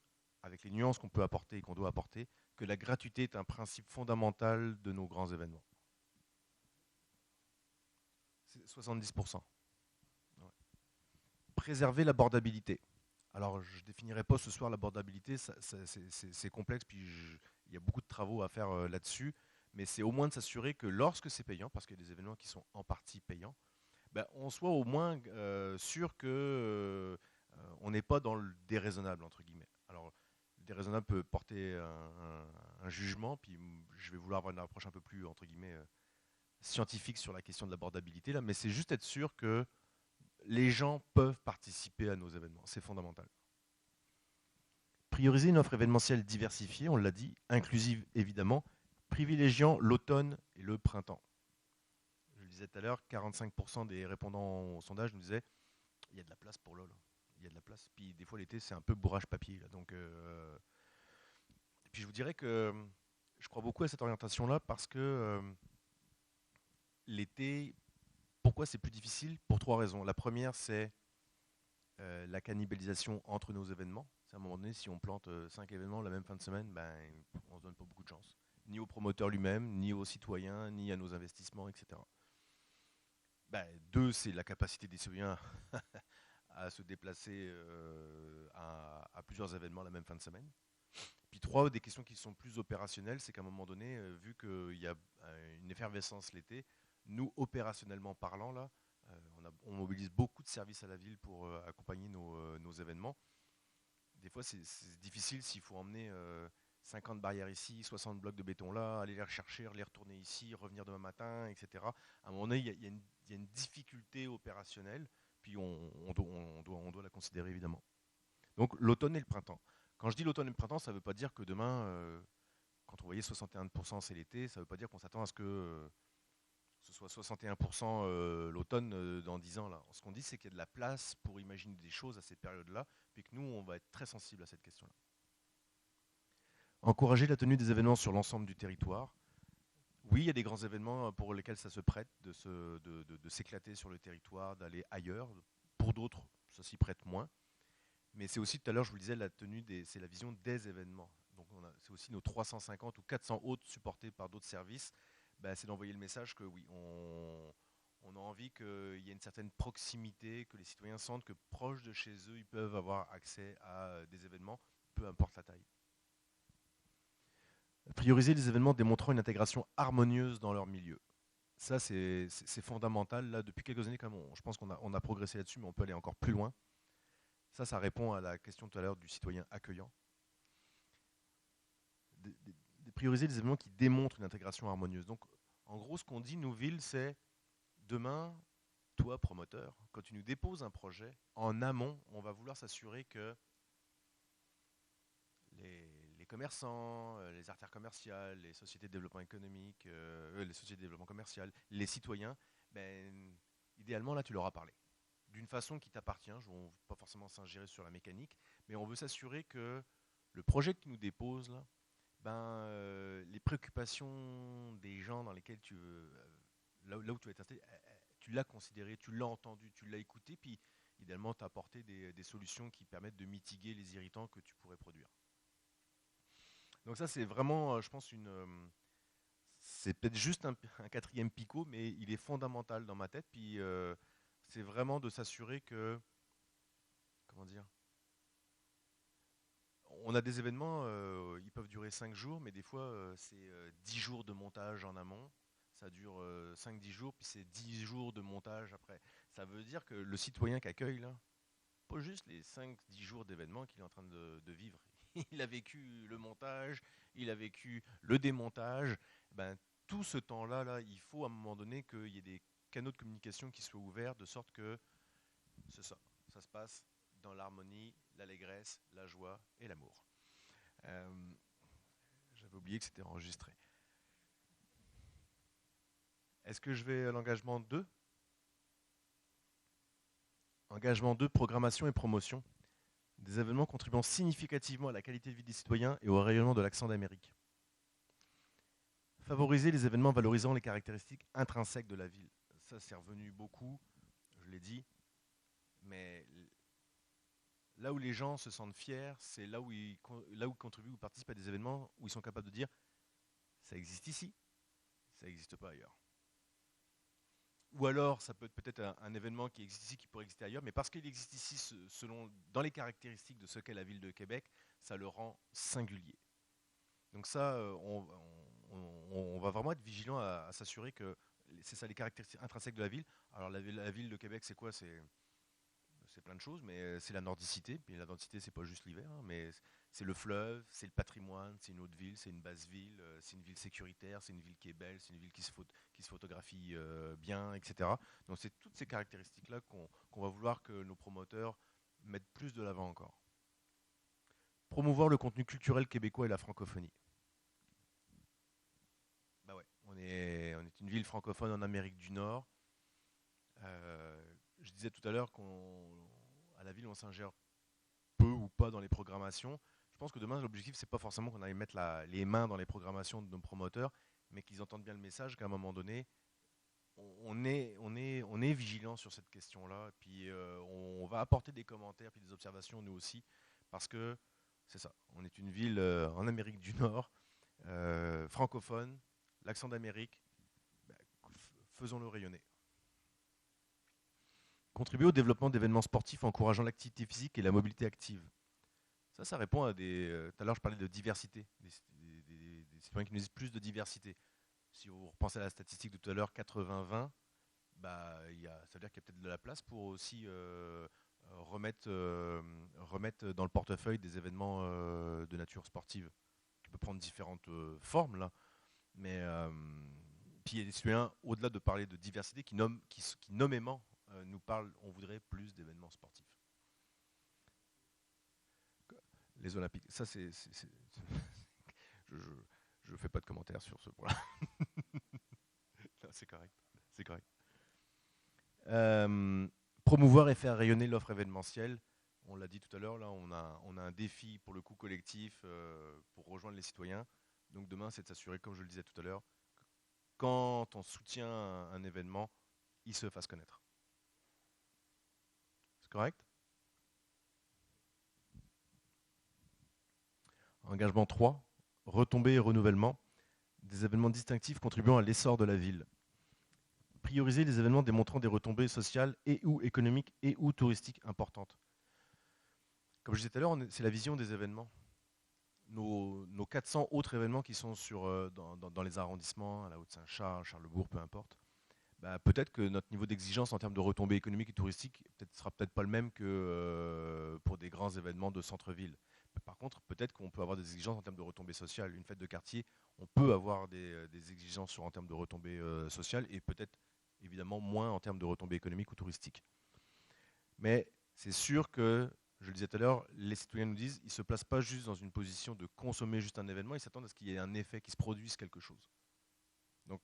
avec les nuances qu'on peut apporter et qu'on doit apporter, que la gratuité est un principe fondamental de nos grands événements. C'est 70%. Ouais. Préserver l'abordabilité. Alors, je ne définirai pas ce soir l'abordabilité, c'est complexe, puis il y a beaucoup de travaux à faire là-dessus, mais c'est au moins de s'assurer que lorsque c'est payant, parce qu'il y a des événements qui sont en partie payants, ben, on soit au moins sûr que on n'est pas dans le déraisonnable, entre guillemets. Alors, le déraisonnable peut porter un jugement, puis je vais vouloir avoir une approche un peu plus, entre guillemets, scientifique sur la question de l'abordabilité, là, mais c'est juste être sûr que les gens peuvent participer à nos événements, c'est fondamental. Prioriser une offre événementielle diversifiée, on l'a dit, inclusive évidemment, privilégiant l'automne et le printemps. Je le disais tout à l'heure, 45% des répondants au sondage nous disaient il y a de la place pour LOL. Il y a de la place. Puis des fois l'été c'est un peu bourrage papier. Là, donc, et puis je vous dirais que je crois beaucoup à cette orientation-là parce que l'été, pourquoi c'est plus difficile? Pour trois raisons. La première, c'est la cannibalisation entre nos événements. C'est à un moment donné, si on plante 5 événements la même fin de semaine, ben, on ne se donne pas beaucoup de chance. Ni au promoteur lui-même, ni aux citoyens, ni à nos investissements, etc. Ben, deux, c'est la capacité des citoyens à se déplacer à plusieurs événements la même fin de semaine. Puis trois, des questions qui sont plus opérationnelles, c'est qu'à un moment donné, vu qu'il y a une effervescence l'été, nous, opérationnellement parlant, là, on mobilise beaucoup de services à la ville pour accompagner nos événements. Des fois, c'est difficile s'il faut emmener 50 barrières ici, 60 blocs de béton là, aller les rechercher, les retourner ici, revenir demain matin, etc. À un moment donné, il y a une difficulté opérationnelle, puis on doit la considérer évidemment. Donc l'automne et le printemps. Quand je dis l'automne et le printemps, ça ne veut pas dire que demain, quand on voyait 61% c'est l'été, ça ne veut pas dire qu'on s'attend à ce que ce soit 61% l'automne dans 10 ans. Là. Ce qu'on dit, c'est qu'il y a de la place pour imaginer des choses à ces périodes-là, puis que nous, on va être très sensibles à cette question-là. Encourager la tenue des événements sur l'ensemble du territoire. Oui, il y a des grands événements pour lesquels ça se prête de s'éclater sur le territoire, d'aller ailleurs. Pour d'autres, ça s'y prête moins. Mais c'est aussi, tout à l'heure, je vous le disais, c'est la vision des événements. Donc c'est aussi nos 350 ou 400 hôtes supportés par d'autres services. Ben, c'est d'envoyer le message que oui, on a envie qu'il y ait une certaine proximité, que les citoyens sentent que proche de chez eux, ils peuvent avoir accès à des événements, peu importe la taille. Prioriser les événements démontrant une intégration harmonieuse dans leur milieu. Ça, c'est fondamental. Là, depuis quelques années, quand même, je pense qu'on a progressé là-dessus, mais on peut aller encore plus loin. Ça répond à la question tout à l'heure du citoyen accueillant. Prioriser les événements qui démontrent une intégration harmonieuse. Donc, en gros, ce qu'on dit, nous, villes, c'est demain, toi, promoteur, quand tu nous déposes un projet, en amont, on va vouloir s'assurer que les commerçants, les artères commerciales, les sociétés de développement économique, les sociétés de développement commercial, les citoyens, ben, idéalement, là, tu leur as parlé. D'une façon qui t'appartient, on ne veut pas forcément s'ingérer sur la mécanique, mais on veut s'assurer que le projet que tu nous déposes, là, ben, les préoccupations des gens dans lesquels tu veux, là où tu vas être installé, tu l'as considéré, tu l'as entendu, tu l'as écouté, puis idéalement, tu as apporté des solutions qui permettent de mitiguer les irritants que tu pourrais produire. Donc ça, c'est vraiment, je pense, c'est peut-être juste un quatrième picot, mais il est fondamental dans ma tête. Puis c'est vraiment de s'assurer que, comment dire, on a des événements, ils peuvent durer 5 jours, mais des fois, c'est 10 jours de montage en amont. Ça dure 5-10 jours, puis c'est 10 jours de montage après. Ça veut dire que le citoyen qui accueille, là, pas juste les 5-10 jours d'événements qu'il est en train de vivre. Il a vécu le montage, il a vécu le démontage. Ben, tout ce temps-là, là, il faut à un moment donné qu'il y ait des canaux de communication qui soient ouverts de sorte que c'est ça. Ça se passe dans l'harmonie, l'allégresse, la joie et l'amour. J'avais oublié que c'était enregistré. Est-ce que je vais à l'engagement 2 ? Engagement 2, programmation et promotion. Des événements contribuant significativement à la qualité de vie des citoyens et au rayonnement de l'accent d'Amérique. Favoriser les événements valorisant les caractéristiques intrinsèques de la ville. Ça, c'est revenu beaucoup, je l'ai dit, mais là où les gens se sentent fiers, c'est là où ils contribuent ou participent à des événements où ils sont capables de dire ça existe ici, ça n'existe pas ailleurs. Ou alors, ça peut être peut-être un événement qui existe ici, qui pourrait exister ailleurs, mais parce qu'il existe ici, dans les caractéristiques de ce qu'est la ville de Québec, ça le rend singulier. Donc ça, on va vraiment être vigilant à s'assurer que c'est ça les caractéristiques intrinsèques de la ville. Alors la ville de Québec, c'est quoi? C'est c'est plein de choses, mais c'est la nordicité. Puis la nordicité, c'est pas juste l'hiver, hein, mais c'est le fleuve, c'est le patrimoine, c'est une haute ville, c'est une basse ville, c'est une ville sécuritaire, c'est une ville qui est belle, c'est une ville qui se photographie bien, etc. Donc c'est toutes ces caractéristiques-là qu'on va vouloir que nos promoteurs mettent plus de l'avant encore. Promouvoir le contenu culturel québécois et la francophonie. Bah ouais, on est une ville francophone en Amérique du Nord. Je disais tout à l'heure qu'à la ville, on s'ingère peu ou pas dans les programmations. Je pense que demain, l'objectif, c'est pas forcément qu'on aille mettre les mains dans les programmations de nos promoteurs, mais qu'ils entendent bien le message qu'à un moment donné, on est vigilant sur cette question-là, et puis on va apporter des commentaires puis des observations nous aussi, parce que c'est ça, on est une ville en Amérique du Nord, francophone, l'accent d'Amérique, bah, faisons-le rayonner. Contribuer au développement d'événements sportifs en encourageant l'activité physique et la mobilité active. Ça répond à des. Tout à l'heure, je parlais de diversité, des citoyens qui nous disent plus de diversité. Si vous repensez à la statistique de tout à l'heure, 80-20, bah, ça veut dire qu'il y a peut-être de la place pour aussi remettre dans le portefeuille des événements de nature sportive, qui peut prendre différentes formes, là. Mais puis il y a des citoyens, au-delà de parler de diversité, qui nommément nous parlent, on voudrait plus d'événements sportifs. Les Olympiques, ça je fais pas de commentaires sur ce point-là. Non, c'est correct, c'est correct. Promouvoir et faire rayonner l'offre événementielle. On l'a dit tout à l'heure, là, on a un défi pour le coup collectif pour rejoindre les citoyens. Donc demain, c'est de s'assurer, comme je le disais tout à l'heure, que quand on soutient un événement, il se fasse connaître. C'est correct? Engagement 3, retombées et renouvellement. Des événements distinctifs contribuant à l'essor de la ville. Prioriser les événements démontrant des retombées sociales et ou économiques et ou touristiques importantes. Comme je disais tout à l'heure, c'est la vision des événements. Nos 400 autres événements qui sont dans les arrondissements, à la Haute-Saint-Charles, Charlesbourg, peu importe, bah, peut-être que notre niveau d'exigence en termes de retombées économiques et touristiques sera peut-être pas le même que pour des grands événements de centre-ville. Par contre, peut-être qu'on peut avoir des exigences en termes de retombées sociales. Une fête de quartier, on peut avoir des exigences en termes de retombées sociales et peut-être évidemment moins en termes de retombées économiques ou touristiques. Mais c'est sûr que, je le disais tout à l'heure, les citoyens nous disent, ils ne se placent pas juste dans une position de consommer juste un événement, ils s'attendent à ce qu'il y ait un effet, qu'il se produise quelque chose. Donc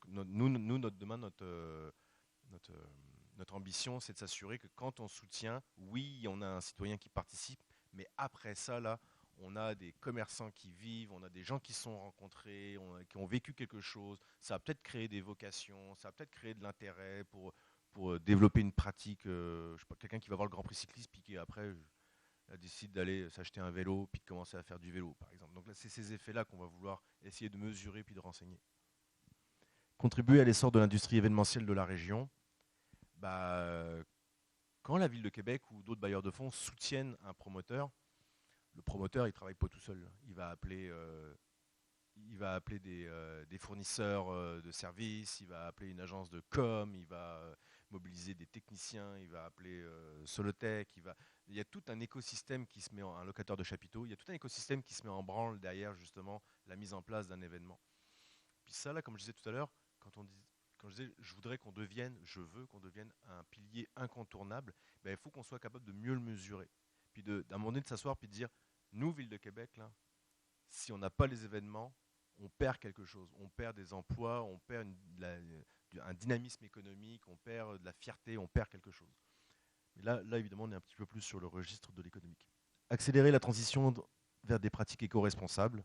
notre ambition, c'est de s'assurer que quand on soutient, oui, on a un citoyen qui participe, mais après ça, là, on a des commerçants qui vivent, on a des gens qui se sont rencontrés, qui ont vécu quelque chose. Ça a peut-être créé des vocations, ça a peut-être créé de l'intérêt pour développer une pratique. Je sais pas, quelqu'un qui va voir le Grand Prix cycliste, puis qui après décide d'aller s'acheter un vélo, puis de commencer à faire du vélo, par exemple. Donc là, c'est ces effets-là qu'on va vouloir essayer de mesurer, puis de renseigner. Contribuer à l'essor de l'industrie événementielle de la région. Bah, quand la ville de Québec ou d'autres bailleurs de fonds soutiennent un promoteur, le promoteur, il ne travaille pas tout seul. Il va appeler des fournisseurs de services, il va appeler une agence de com, il va mobiliser des techniciens, il va appeler Solotech, il y a tout un écosystème qui se met un locataire de chapiteaux, il y a tout un écosystème qui se met en branle derrière justement la mise en place d'un événement. Puis ça, là, comme je disais tout à l'heure, quand je disais je veux qu'on devienne un pilier incontournable, ben, il faut qu'on soit capable de mieux le mesurer. Puis d'un moment donné de s'asseoir puis de dire, nous, Ville de Québec, là, si on n'a pas les événements, on perd quelque chose. On perd des emplois, on perd un dynamisme économique, on perd de la fierté, on perd quelque chose. Mais là, évidemment, on est un petit peu plus sur le registre de l'économique. Accélérer la transition vers des pratiques éco-responsables.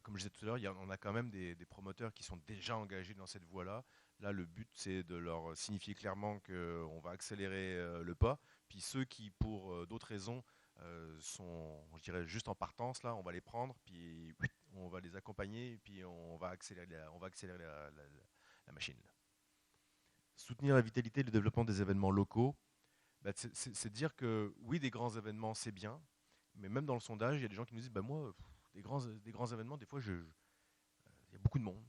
Comme je disais tout à l'heure, on a quand même des promoteurs qui sont déjà engagés dans cette voie-là. Là, le but, c'est de leur signifier clairement qu'on va accélérer le pas. Puis ceux qui, pour d'autres raisons, sont, je dirais, juste en partance, là, on va les prendre, puis on va les accompagner, puis on va accélérer la machine. Soutenir la vitalité et le développement des événements locaux. Bah, c'est dire que oui, des grands événements, c'est bien, mais même dans le sondage, il y a des gens qui nous disent, bah, moi, des grands événements, des fois, il y a beaucoup de monde.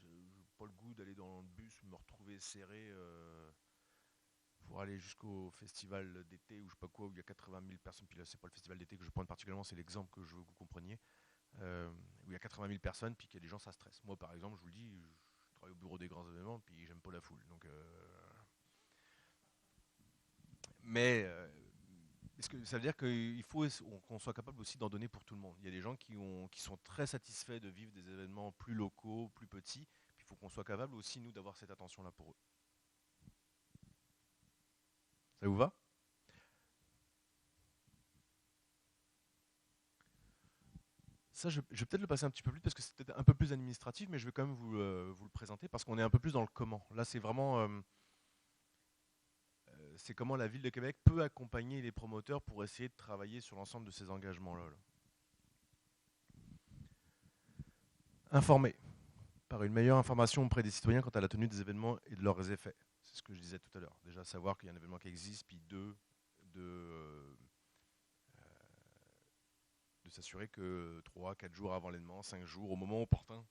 Je n'ai pas le goût d'aller dans le bus, me retrouver serré. pour aller jusqu'au festival d'été ou je sais pas quoi, où il y a 80 000 personnes. Puis là, c'est pas le festival d'été que je pointe particulièrement, c'est l'exemple que je veux que vous compreniez. Où il y a 80 000 personnes, puis qu'il y a des gens, ça stresse. Moi, par exemple, je vous le dis, je travaille au bureau des grands événements, puis j'aime pas la foule. Donc, mais est-ce que ça veut dire qu'il faut qu'on soit capable aussi d'en donner pour tout le monde. Il y a des gens qui sont très satisfaits de vivre des événements plus locaux, plus petits. Puis il faut qu'on soit capable aussi, nous, d'avoir cette attention-là pour eux. Ça vous va? Ça, je vais peut-être le passer un petit peu plus parce que c'est peut-être un peu plus administratif, mais je vais quand même vous le présenter parce qu'on est un peu plus dans le comment. Là, c'est vraiment c'est comment la ville de Québec peut accompagner les promoteurs pour essayer de travailler sur l'ensemble de ces engagements-là. Informer par une meilleure information auprès des citoyens quant à la tenue des événements et de leurs effets. C'est ce que je disais tout à l'heure. Déjà, savoir qu'il y a un événement qui existe, puis de s'assurer que 3, 4 jours avant l'événement, 5 jours, au moment opportun,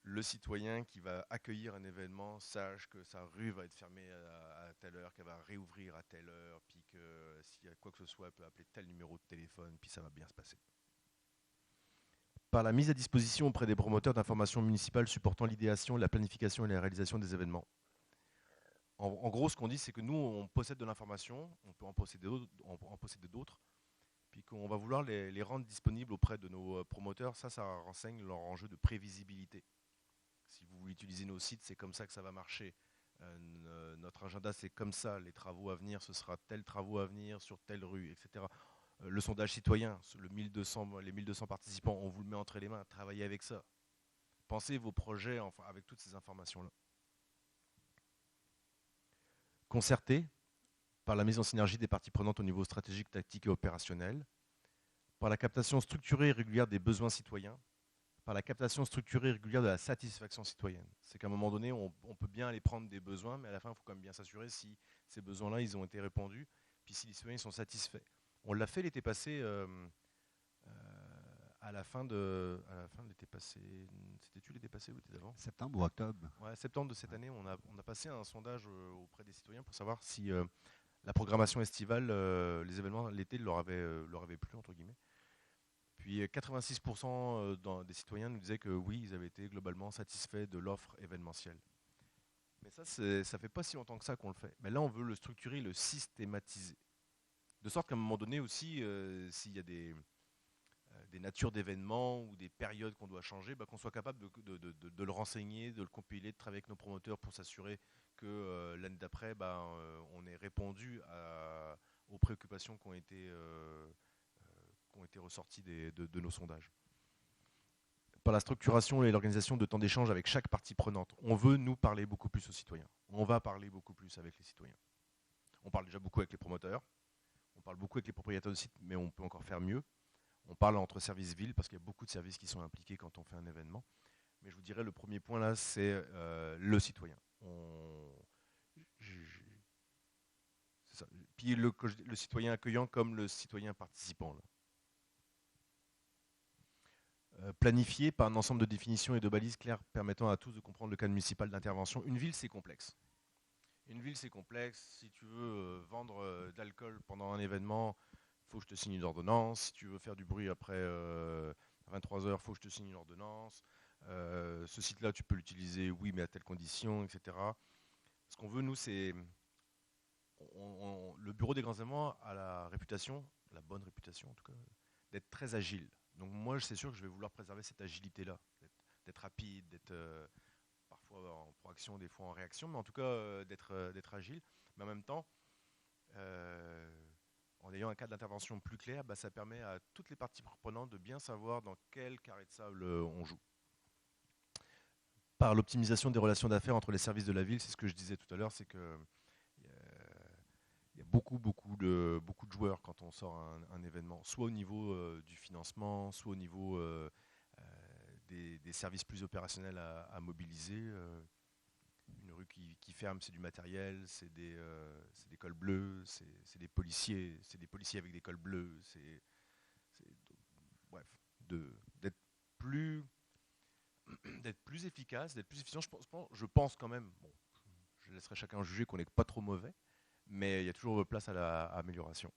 le citoyen qui va accueillir un événement sache que sa rue va être fermée à telle heure, qu'elle va réouvrir à telle heure, puis que s'il y a quoi que ce soit, elle peut appeler tel numéro de téléphone, puis ça va bien se passer. Par la mise à disposition auprès des promoteurs d'informations municipales supportant l'idéation, la planification et la réalisation des événements. En gros, ce qu'on dit, c'est que nous, on possède de l'information, on peut en posséder d'autres, puis qu'on va vouloir les rendre disponibles auprès de nos promoteurs. Ça renseigne leur enjeu de prévisibilité. Si vous utilisez nos sites, c'est comme ça que ça va marcher. Notre agenda, c'est comme ça. Les travaux à venir, ce sera tels travaux à venir sur telle rue, etc. Le sondage citoyen, les 1200 participants, on vous le met entre les mains. Travaillez avec ça. Pensez vos projets avec toutes ces informations-là. Concerter par la mise en synergie des parties prenantes au niveau stratégique, tactique et opérationnel, par la captation structurée et régulière des besoins citoyens, par la captation structurée et régulière de la satisfaction citoyenne. C'est qu'à un moment donné, on peut bien aller prendre des besoins, mais à la fin, il faut quand même bien s'assurer si ces besoins-là, ils ont été répondus, puis si les citoyens sont satisfaits. On l'a fait l'été passé, à la fin de l'été passé. C'était-tu l'été passé ou l'été d'avant? Septembre ou octobre? Ouais, septembre de cette année, on a passé un sondage auprès des citoyens pour savoir si la programmation estivale, les événements l'été leur avaient plu, entre guillemets. Puis 86% des citoyens nous disaient que oui, ils avaient été globalement satisfaits de l'offre événementielle. Mais ça fait pas si longtemps que ça qu'on le fait. Mais là, on veut le structurer, le systématiser. De sorte qu'à un moment donné aussi, s'il y a des natures d'événements ou des périodes qu'on doit changer, qu'on soit capable de le renseigner, de le compiler, de travailler avec nos promoteurs pour s'assurer que l'année d'après, on ait répondu aux préoccupations qui ont été ressorties de nos sondages. Par la structuration et l'organisation de temps d'échange avec chaque partie prenante. On veut nous parler beaucoup plus aux citoyens. On va parler beaucoup plus avec les citoyens. On parle déjà beaucoup avec les promoteurs, on parle beaucoup avec les propriétaires de sites, mais on peut encore faire mieux. On parle entre services villes parce qu'il y a beaucoup de services qui sont impliqués quand on fait un événement. Mais je vous dirais, le premier point là, c'est le citoyen. C'est ça. Puis le citoyen accueillant comme le citoyen participant. Là. Planifié par un ensemble de définitions et de balises claires permettant à tous de comprendre le cadre municipal d'intervention. Une ville, c'est complexe. Une ville, c'est complexe. Si tu veux vendre de l'alcool pendant un événement, il faut que je te signe une ordonnance. Si tu veux faire du bruit après à 23 heures, il faut que je te signe une ordonnance. Ce site-là, tu peux l'utiliser, oui, mais à telles conditions, etc. Ce qu'on veut, nous, c'est... le bureau des grands événements a la réputation, la bonne réputation en tout cas, d'être très agile. Donc moi, c'est sûr que je vais vouloir préserver cette agilité-là, d'être rapide, d'être parfois en proaction, des fois en réaction, mais en tout cas d'être agile. Mais en même temps, en ayant un cadre d'intervention plus clair, ça permet à toutes les parties prenantes de bien savoir dans quel carré de sable on joue. Par l'optimisation des relations d'affaires entre les services de la ville, c'est ce que je disais tout à l'heure, c'est que il y a beaucoup de joueurs quand on sort un événement, soit au niveau du financement, soit au niveau des services plus opérationnels à mobiliser. Une rue qui ferme, c'est du matériel, c'est des cols bleus, c'est des policiers avec des cols bleus, bref, d'être plus efficace, d'être plus efficient. Je pense quand même, bon, je laisserai chacun juger qu'on n'est pas trop mauvais, mais il y a toujours place à l'amélioration.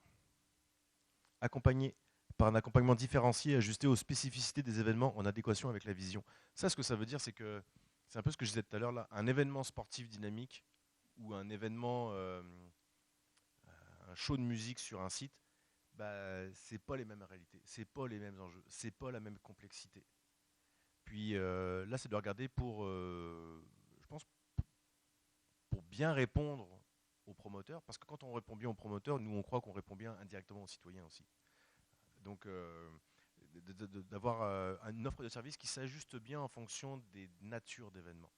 Accompagné par un accompagnement différencié, ajusté aux spécificités des événements en adéquation avec la vision. Ça, ce que ça veut dire, c'est que, c'est un peu ce que je disais tout à l'heure, là, un événement sportif dynamique ou un événement, un show de musique sur un site, bah, c'est pas les mêmes réalités, c'est pas les mêmes enjeux, c'est pas la même complexité. Puis là, c'est de regarder pour, je pense, pour bien répondre aux promoteurs, parce que quand on répond bien aux promoteurs, nous on croit qu'on répond bien indirectement aux citoyens aussi. Donc d'avoir une offre de service qui s'ajuste bien en fonction des natures d'événements.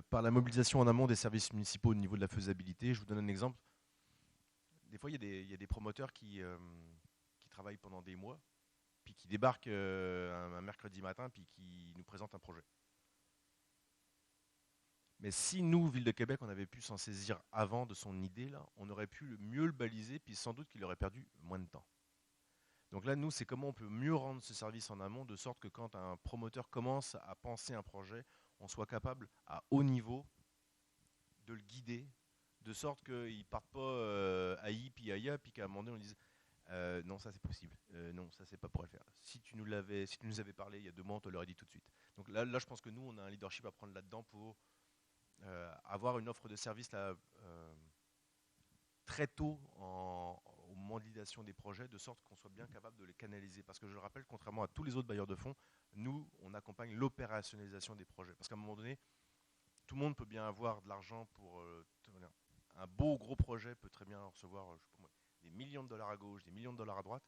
Par la mobilisation en amont des services municipaux au niveau de la faisabilité, je vous donne un exemple. Des fois, il y a des promoteurs qui travaillent pendant des mois, puis qui débarquent un mercredi matin, puis qui nous présentent un projet. Mais si nous, Ville de Québec, on avait pu s'en saisir avant de son idée, là, on aurait pu mieux le baliser, puis sans doute qu'il aurait perdu moins de temps. Donc là, nous, c'est comment on peut mieux rendre ce service en amont, de sorte que quand un promoteur commence à penser un projet, on soit capable, à haut niveau, de le guider, de sorte qu'il ne parte pas aïe, puis aïe, puis qu'à un moment donné, on lui dise non, ça c'est possible, non, ça c'est pas pour le faire. Si tu nous avais parlé il y a 2 mois, on te l'aurait dit tout de suite. Donc là, je pense que nous, on a un leadership à prendre là-dedans pour avoir une offre de service là, très tôt au moment de l'idéation des projets, de sorte qu'on soit bien capable de les canaliser. Parce que je le rappelle, contrairement à tous les autres bailleurs de fonds, nous, on accompagne l'opérationnalisation des projets. Parce qu'à un moment donné, tout le monde peut bien avoir de l'argent pour un beau gros projet peut très bien recevoir je sais pas moi, des millions de dollars à gauche, des millions de dollars à droite,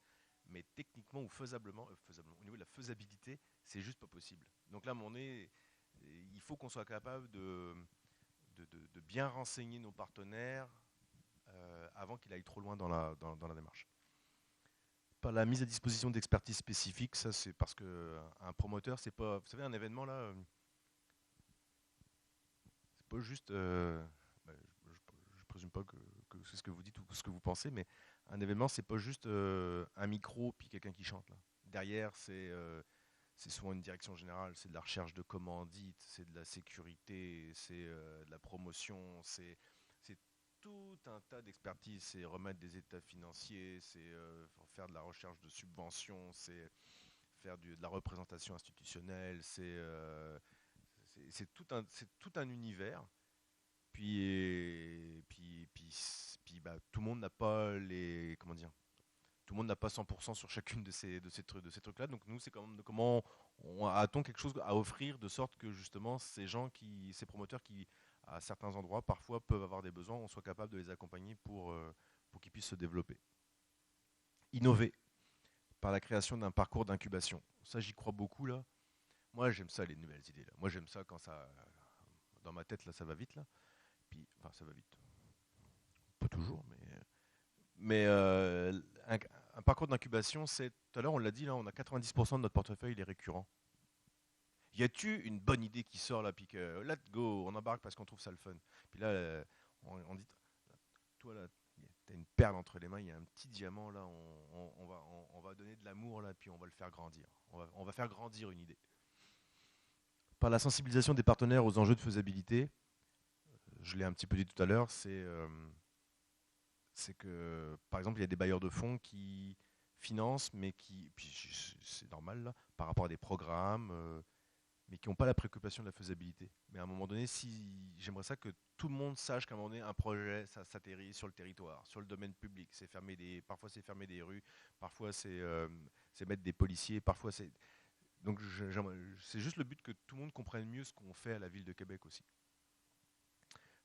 mais techniquement ou faisablement, au niveau de la faisabilité, c'est juste pas possible. Donc là, à un moment donné, il faut qu'on soit capable de bien renseigner nos partenaires avant qu'il aille trop loin dans la démarche. Par la mise à disposition d'expertise spécifiques, ça c'est parce qu'un promoteur, c'est pas, vous savez, un événement là, c'est pas juste, bah, je présume pas que c'est ce que vous dites ou ce que vous pensez, mais un événement, c'est pas juste un micro puis quelqu'un qui chante là. Derrière, c'est souvent une direction générale, c'est de la recherche de commandites, c'est de la sécurité, c'est de la promotion, c'est tout un tas d'expertise. C'est remettre des états financiers, c'est faire de la recherche de subventions, c'est faire de la représentation institutionnelle, c'est tout un univers. Puis tout le monde n'a pas les, comment dire, tout le monde n'a pas 100% sur chacune de ces trucs-là. Donc nous, c'est comment a-t-on quelque chose à offrir de sorte que justement ces promoteurs qui, à certains endroits, parfois peuvent avoir des besoins, on soit capable de les accompagner pour qu'ils puissent se développer. Innover par la création d'un parcours d'incubation. Ça, j'y crois beaucoup là. Moi, j'aime ça, les nouvelles idées là. Moi, j'aime ça quand ça, dans ma tête là, ça va vite là. Puis, enfin, ça va vite. Pas toujours, mais un parcours d'incubation, c'est, tout à l'heure on l'a dit, là, on a 90% de notre portefeuille, il est récurrent. Y a-tu une bonne idée qui sort là, puis que let's go, on embarque parce qu'on trouve ça le fun. Puis là, on dit, toi là, t'as une perle entre les mains, il y a un petit diamant là, on va donner de l'amour là, puis on va le faire grandir. On va faire grandir une idée. Par la sensibilisation des partenaires aux enjeux de faisabilité, je l'ai un petit peu dit tout à l'heure, c'est que, par exemple, il y a des bailleurs de fonds qui financent, mais puis c'est normal, là, par rapport à des programmes, mais qui n'ont pas la préoccupation de la faisabilité. Mais à un moment donné, j'aimerais ça que tout le monde sache qu'à un moment donné, un projet, ça s'atterrit sur le territoire, sur le domaine public. Parfois, c'est fermer des rues, parfois, c'est mettre des policiers, parfois, c'est. Donc, c'est juste le but que tout le monde comprenne mieux ce qu'on fait à la ville de Québec aussi.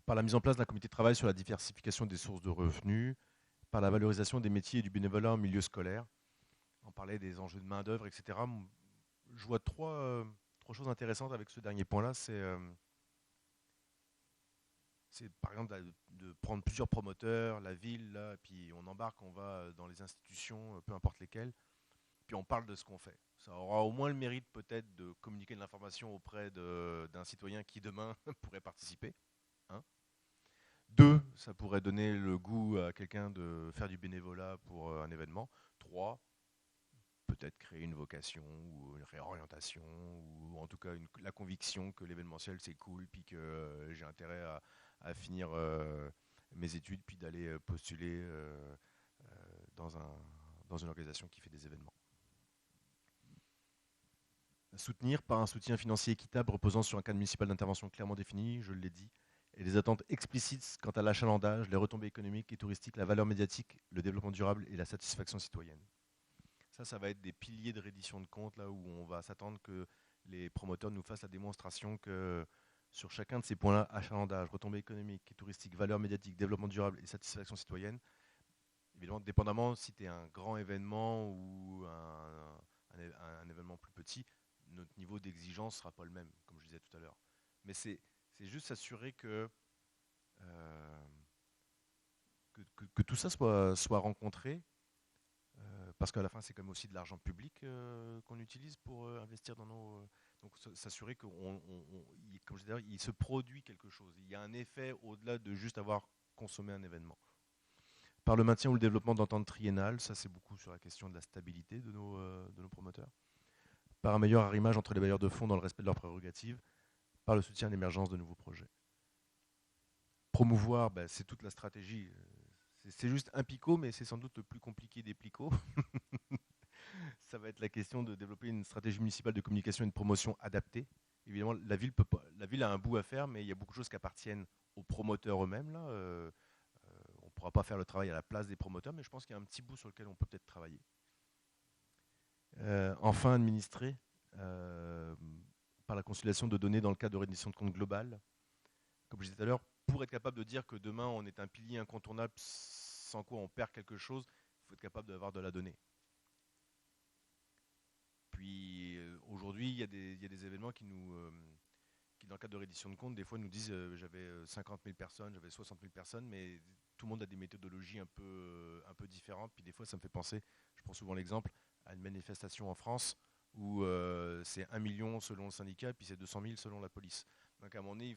Par la mise en place d'un comité de travail sur la diversification des sources de revenus, par la valorisation des métiers et du bénévolat en milieu scolaire. On parlait des enjeux de main-d'œuvre, etc. Je vois trois choses intéressantes avec ce dernier point-là. C'est par exemple de prendre plusieurs promoteurs, la ville, là, puis on embarque, on va dans les institutions, peu importe lesquelles, puis on parle de ce qu'on fait. Ça aura au moins le mérite peut-être de communiquer de l'information auprès d'un citoyen qui demain pourrait participer. Hein. 2, ça pourrait donner le goût à quelqu'un de faire du bénévolat pour un événement. 3, peut-être créer une vocation ou une réorientation ou en tout cas la conviction que l'événementiel c'est cool puis que j'ai intérêt à finir mes études, puis d'aller postuler dans, dans une organisation qui fait des événements. Soutenir par un soutien financier équitable reposant sur un cadre municipal d'intervention clairement défini, je l'ai dit, et des attentes explicites quant à l'achalandage, les retombées économiques et touristiques, la valeur médiatique, le développement durable et la satisfaction citoyenne. Ça va être des piliers de reddition de comptes, là où on va s'attendre que les promoteurs nous fassent la démonstration que sur chacun de ces points-là, achalandage, retombées économiques et touristiques, valeur médiatique, développement durable et satisfaction citoyenne, évidemment, dépendamment si tu es un grand événement ou un événement plus petit, notre niveau d'exigence ne sera pas le même, comme je disais tout à l'heure. Mais c'est juste s'assurer que tout ça soit rencontré, parce qu'à la fin, c'est comme aussi de l'argent public qu'on utilise pour investir dans nos... donc s'assurer que, comme je disais, il se produit quelque chose. Il y a un effet au-delà de juste avoir consommé un événement. Par le maintien ou le développement d'ententes triennales, ça c'est beaucoup sur la question de la stabilité de nos promoteurs. Par un meilleur arrimage entre les bailleurs de fonds dans le respect de leurs prérogatives, par le soutien à l'émergence de nouveaux projets. Promouvoir, c'est toute la stratégie. C'est juste un picot, mais c'est sans doute le plus compliqué des picots. Ça va être la question de développer une stratégie municipale de communication et de promotion adaptée. Évidemment, la ville a un bout à faire, mais il y a beaucoup de choses qui appartiennent aux promoteurs eux-mêmes. On ne pourra pas faire le travail à la place des promoteurs, mais je pense qu'il y a un petit bout sur lequel on peut peut-être travailler. Enfin, administrer par la consolidation de données dans le cadre de reddition de compte globale. Comme je disais tout à l'heure, pour être capable de dire que demain on est un pilier incontournable sans quoi on perd quelque chose, il faut être capable d'avoir de la donnée. Puis aujourd'hui, il y a des événements qui, dans le cadre de reddition de compte, des fois nous disent j'avais 50 000 personnes, j'avais 60 000 personnes, mais tout le monde a des méthodologies un peu différentes. Puis des fois, ça me fait penser, je prends souvent l'exemple, à une manifestation en France où c'est 1 million selon le syndicat, puis c'est 200 000 selon la police. Donc à un moment donné,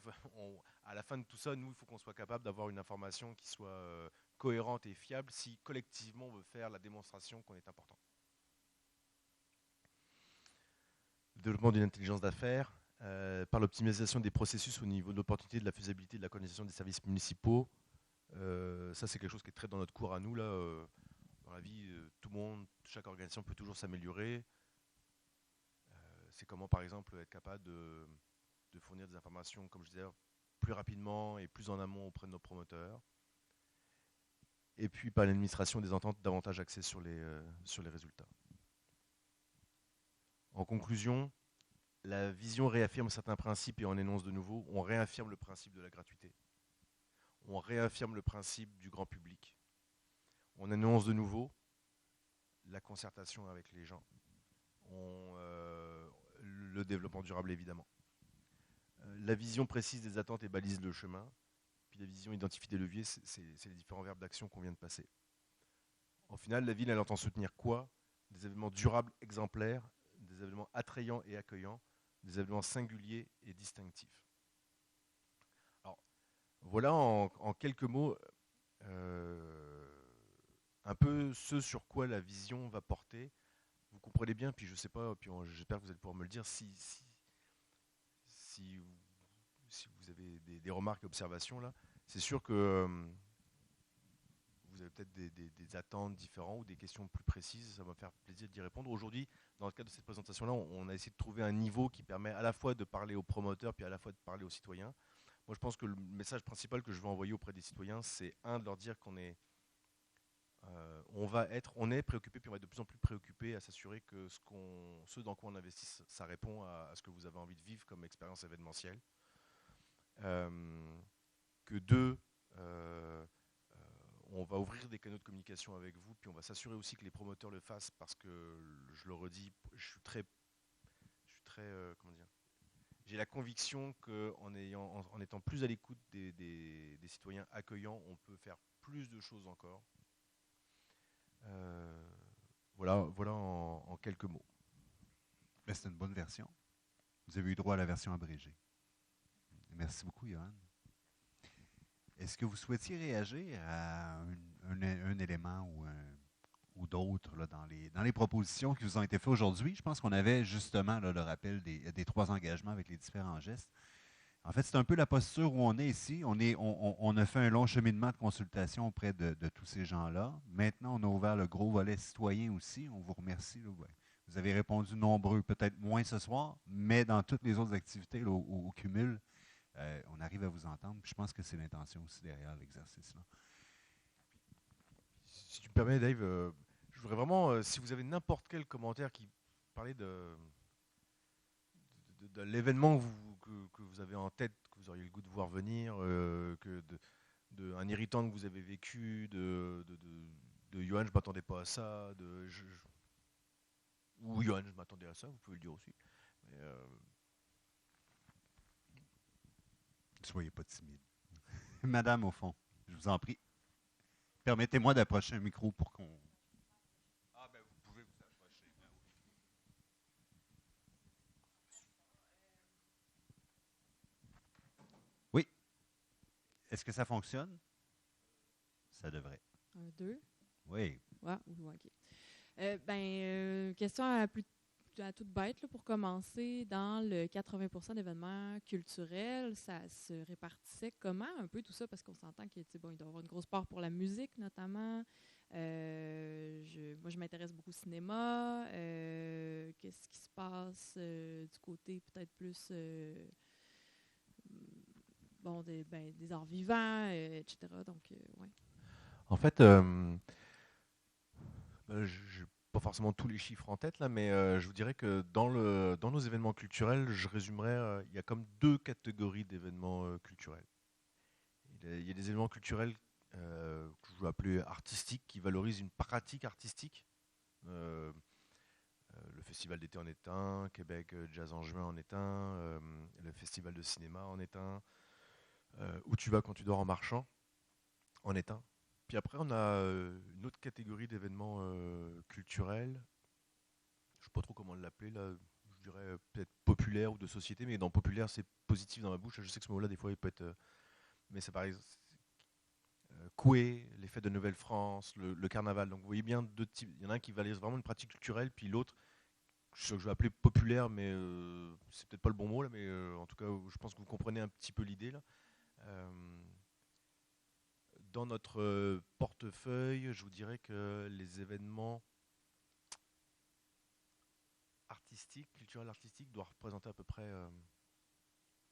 à la fin de tout ça, nous, il faut qu'on soit capable d'avoir une information qui soit cohérente et fiable si collectivement on veut faire la démonstration qu'on est important. Le développement d'une intelligence d'affaires, par l'optimisation des processus au niveau de l'opportunité, de la faisabilité, de la coordination des services municipaux. Ça, c'est quelque chose qui est très dans notre cours à nous. Dans la vie, tout le monde, chaque organisation peut toujours s'améliorer. C'est comment, par exemple, être capable de fournir des informations, comme je disais, plus rapidement et plus en amont auprès de nos promoteurs. Et puis par l'administration des ententes, davantage axées sur les résultats. En conclusion, la vision réaffirme certains principes et en énonce de nouveaux. On réaffirme le principe de la gratuité. On réaffirme le principe du grand public. On énonce de nouveau la concertation avec les gens. Le développement durable, évidemment. La vision précise des attentes et balise le chemin. Puis la vision identifie des leviers, c'est les différents verbes d'action qu'on vient de passer. En final, la ville, elle entend soutenir quoi? Des événements durables, exemplaires, des événements attrayants et accueillants, des événements singuliers et distinctifs. Alors, voilà en quelques mots un peu ce sur quoi la vision va porter. Vous comprenez bien, puis je sais pas, puis j'espère que vous allez pouvoir me le dire si vous avez des remarques et observations là. C'est sûr que vous avez peut-être des attentes différentes ou des questions plus précises. Ça va me faire plaisir d'y répondre. Aujourd'hui, dans le cadre de cette présentation-là, on a essayé de trouver un niveau qui permet à la fois de parler aux promoteurs puis à la fois de parler aux citoyens. Moi, je pense que le message principal que je veux envoyer auprès des citoyens, c'est de leur dire qu'on est on est préoccupé, puis on va être de plus en plus préoccupé à s'assurer que ce dans quoi on investit, ça répond à ce que vous avez envie de vivre comme expérience événementielle. Que deux, on va ouvrir des canaux de communication avec vous, puis on va s'assurer aussi que les promoteurs le fassent parce que, je le redis, je suis très comment dire, j'ai la conviction qu'en étant plus à l'écoute des citoyens accueillants, on peut faire plus de choses encore. Voilà en quelques mots. C'est une bonne version. Vous avez eu droit à la version abrégée. Merci beaucoup, Johan. Est-ce que vous souhaitiez réagir à un élément ou d'autres dans les propositions qui vous ont été faites aujourd'hui? Je pense qu'on avait justement le rappel des 3 engagements avec les différents gestes. En fait, c'est un peu la posture où on est ici. On a fait un long cheminement de consultation auprès de tous ces gens-là. Maintenant, on a ouvert le gros volet citoyen aussi. On vous remercie. Là, ouais. Vous avez répondu nombreux, peut-être moins ce soir, mais dans toutes les autres activités, là, au cumul, on arrive à vous entendre. Puis je pense que c'est l'intention aussi derrière l'exercice-là. Si tu me permets, Dave, je voudrais vraiment, si vous avez n'importe quel commentaire qui parlait de l'événement que vous avez en tête, que vous auriez le goût de voir venir, un irritant que vous avez vécu, de Johan, je m'attendais pas à ça, ou Johan, je m'attendais à ça, vous pouvez le dire aussi. Mais, Soyez pas timide. Madame, au fond, je vous en prie, permettez-moi d'approcher un micro pour qu'on... Ah, ben, vous pouvez vous approcher. Ben oui. Oui. Est-ce que ça fonctionne? Ça devrait. Un, deux. Oui. Ouais, ok. Question à toute bête là, pour commencer. Dans le 80% d'événements culturels, ça se répartissait comment un peu tout ça? Parce qu'on s'entend qu'il bon, il doit y avoir une grosse part pour la musique notamment. Moi, je m'intéresse beaucoup au cinéma. Qu'est-ce qui se passe du côté peut-être plus des arts vivants, etc. Donc, ouais. En fait, je n'ai pas forcément tous les chiffres en tête là, mais je vous dirais que dans nos événements culturels, je résumerais, il y a comme deux catégories d'événements culturels. Il y a des événements culturels que je vais appeler artistiques, qui valorisent une pratique artistique. Euh, le festival d'été en est un, Québec Jazz en juin en est un, le festival de cinéma en est un, Où tu vas quand tu dors en marchant en est un. Puis après, on a une autre catégorie d'événements culturels. Je ne sais pas trop comment l'appeler là. Je dirais peut-être populaire ou de société, mais dans populaire, c'est positif dans ma bouche. Je sais que ce mot-là, des fois, il peut être. Mais c'est pareil. Coué, les fêtes de Nouvelle-France, le carnaval. Donc vous voyez bien deux types. Il y en a un qui valorise vraiment une pratique culturelle, puis l'autre, ce que je vais appeler populaire, mais c'est peut-être pas le bon mot là, mais en tout cas, je pense que vous comprenez un petit peu l'idée là. Euh, Dans notre portefeuille, je vous dirais que les événements artistiques, culturels artistiques, doivent représenter à peu près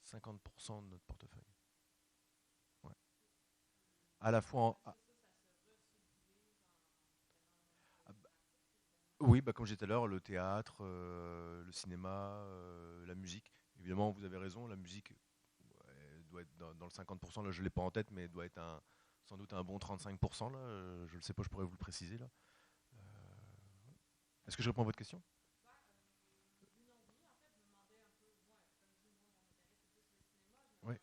50% de notre portefeuille. Ouais. À la fois oui, bah, comme j'ai dit tout à l'heure, le théâtre, le cinéma, la musique. Évidemment, vous avez raison, la musique doit être dans le 50%, là je ne l'ai pas en tête, mais doit être sans doute un bon 35%, là, je ne le sais pas, je pourrais vous le préciser. Là. Euh, Est-ce que je réponds à votre question? Oui.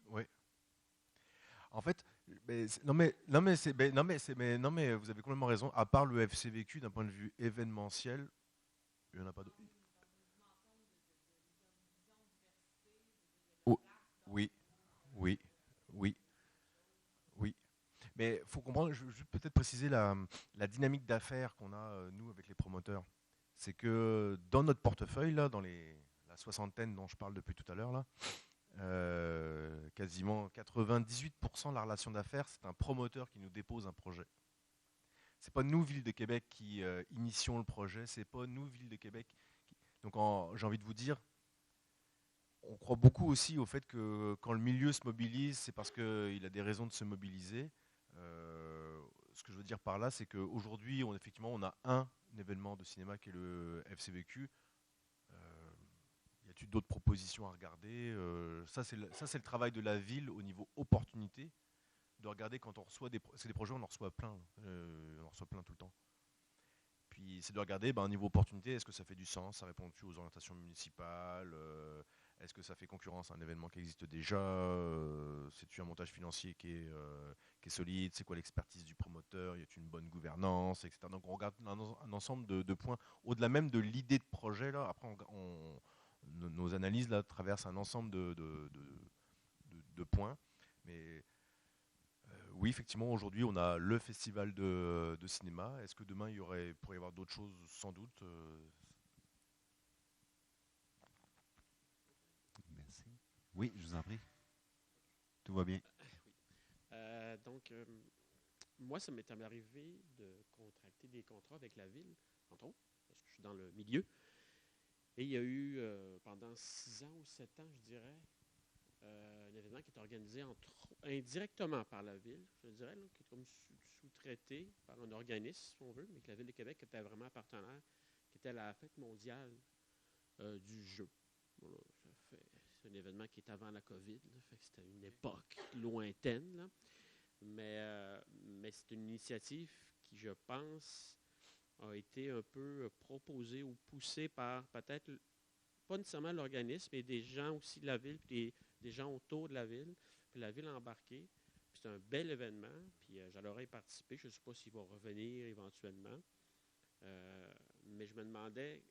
Oui. En fait, non mais vous avez complètement raison. À part le FCVQ, d'un point de vue événementiel, il n'y en a pas d'autre. Oh, oui, oui, oui, oui. Mais il faut comprendre, je vais peut-être préciser la dynamique d'affaires qu'on a, nous, avec les promoteurs. C'est que dans notre portefeuille, là, dans la soixantaine dont je parle depuis tout à l'heure, là, quasiment 98% de la relation d'affaires, c'est un promoteur qui nous dépose un projet. C'est pas nous, Ville de Québec, qui initions le projet, c'est pas nous, Ville de Québec. Donc j'ai envie de vous dire, on croit beaucoup aussi au fait que quand le milieu se mobilise, c'est parce qu'il a des raisons de se mobiliser. Ce que je veux dire par là, c'est qu'aujourd'hui, effectivement, on a un événement de cinéma qui est le FCVQ. Y a-t-il d'autres propositions à regarder? Ça, c'est le travail de la ville au niveau opportunité, de regarder quand on reçoit c'est des projets, on en reçoit plein. On en reçoit plein tout le temps. Puis c'est de regarder, au niveau opportunité, est-ce que ça fait du sens? Ça répond-tu aux orientations municipales? Est-ce que ça fait concurrence à un événement qui existe déjà? C'est-tu un montage financier qui est solide? C'est quoi l'expertise du promoteur? Y a-t-il une bonne gouvernance, etc. Donc on regarde un ensemble de points. Au-delà même de l'idée de projet, là, après nos analyses là, traversent un ensemble de points. Mais oui, effectivement, aujourd'hui, on a le festival de cinéma. Est-ce que demain, pourrait y avoir d'autres choses? Sans doute. Oui, je vous en prie. Tout va bien. Donc, moi, ça m'est arrivé de contracter des contrats avec la ville, entre autres, parce que je suis dans le milieu. Et il y a eu, pendant 6 ans ou 7 ans, je dirais, un événement qui est organisé indirectement par la ville, je dirais, là, qui est comme sous-traité par un organisme, si on veut, mais que la Ville de Québec était vraiment partenaire, qui était la fête mondiale du jeu. Voilà, c'est un événement qui est avant la COVID, là, fait que c'était une époque lointaine, là. Mais c'est une initiative qui, je pense, a été un peu proposée ou poussée par peut-être, pas nécessairement l'organisme, mais des gens aussi de la ville, puis des gens autour de la ville, puis la ville a embarqué. Puis c'est un bel événement, puis j'allais y participer. Je ne sais pas s'il va revenir éventuellement. Mais je me demandais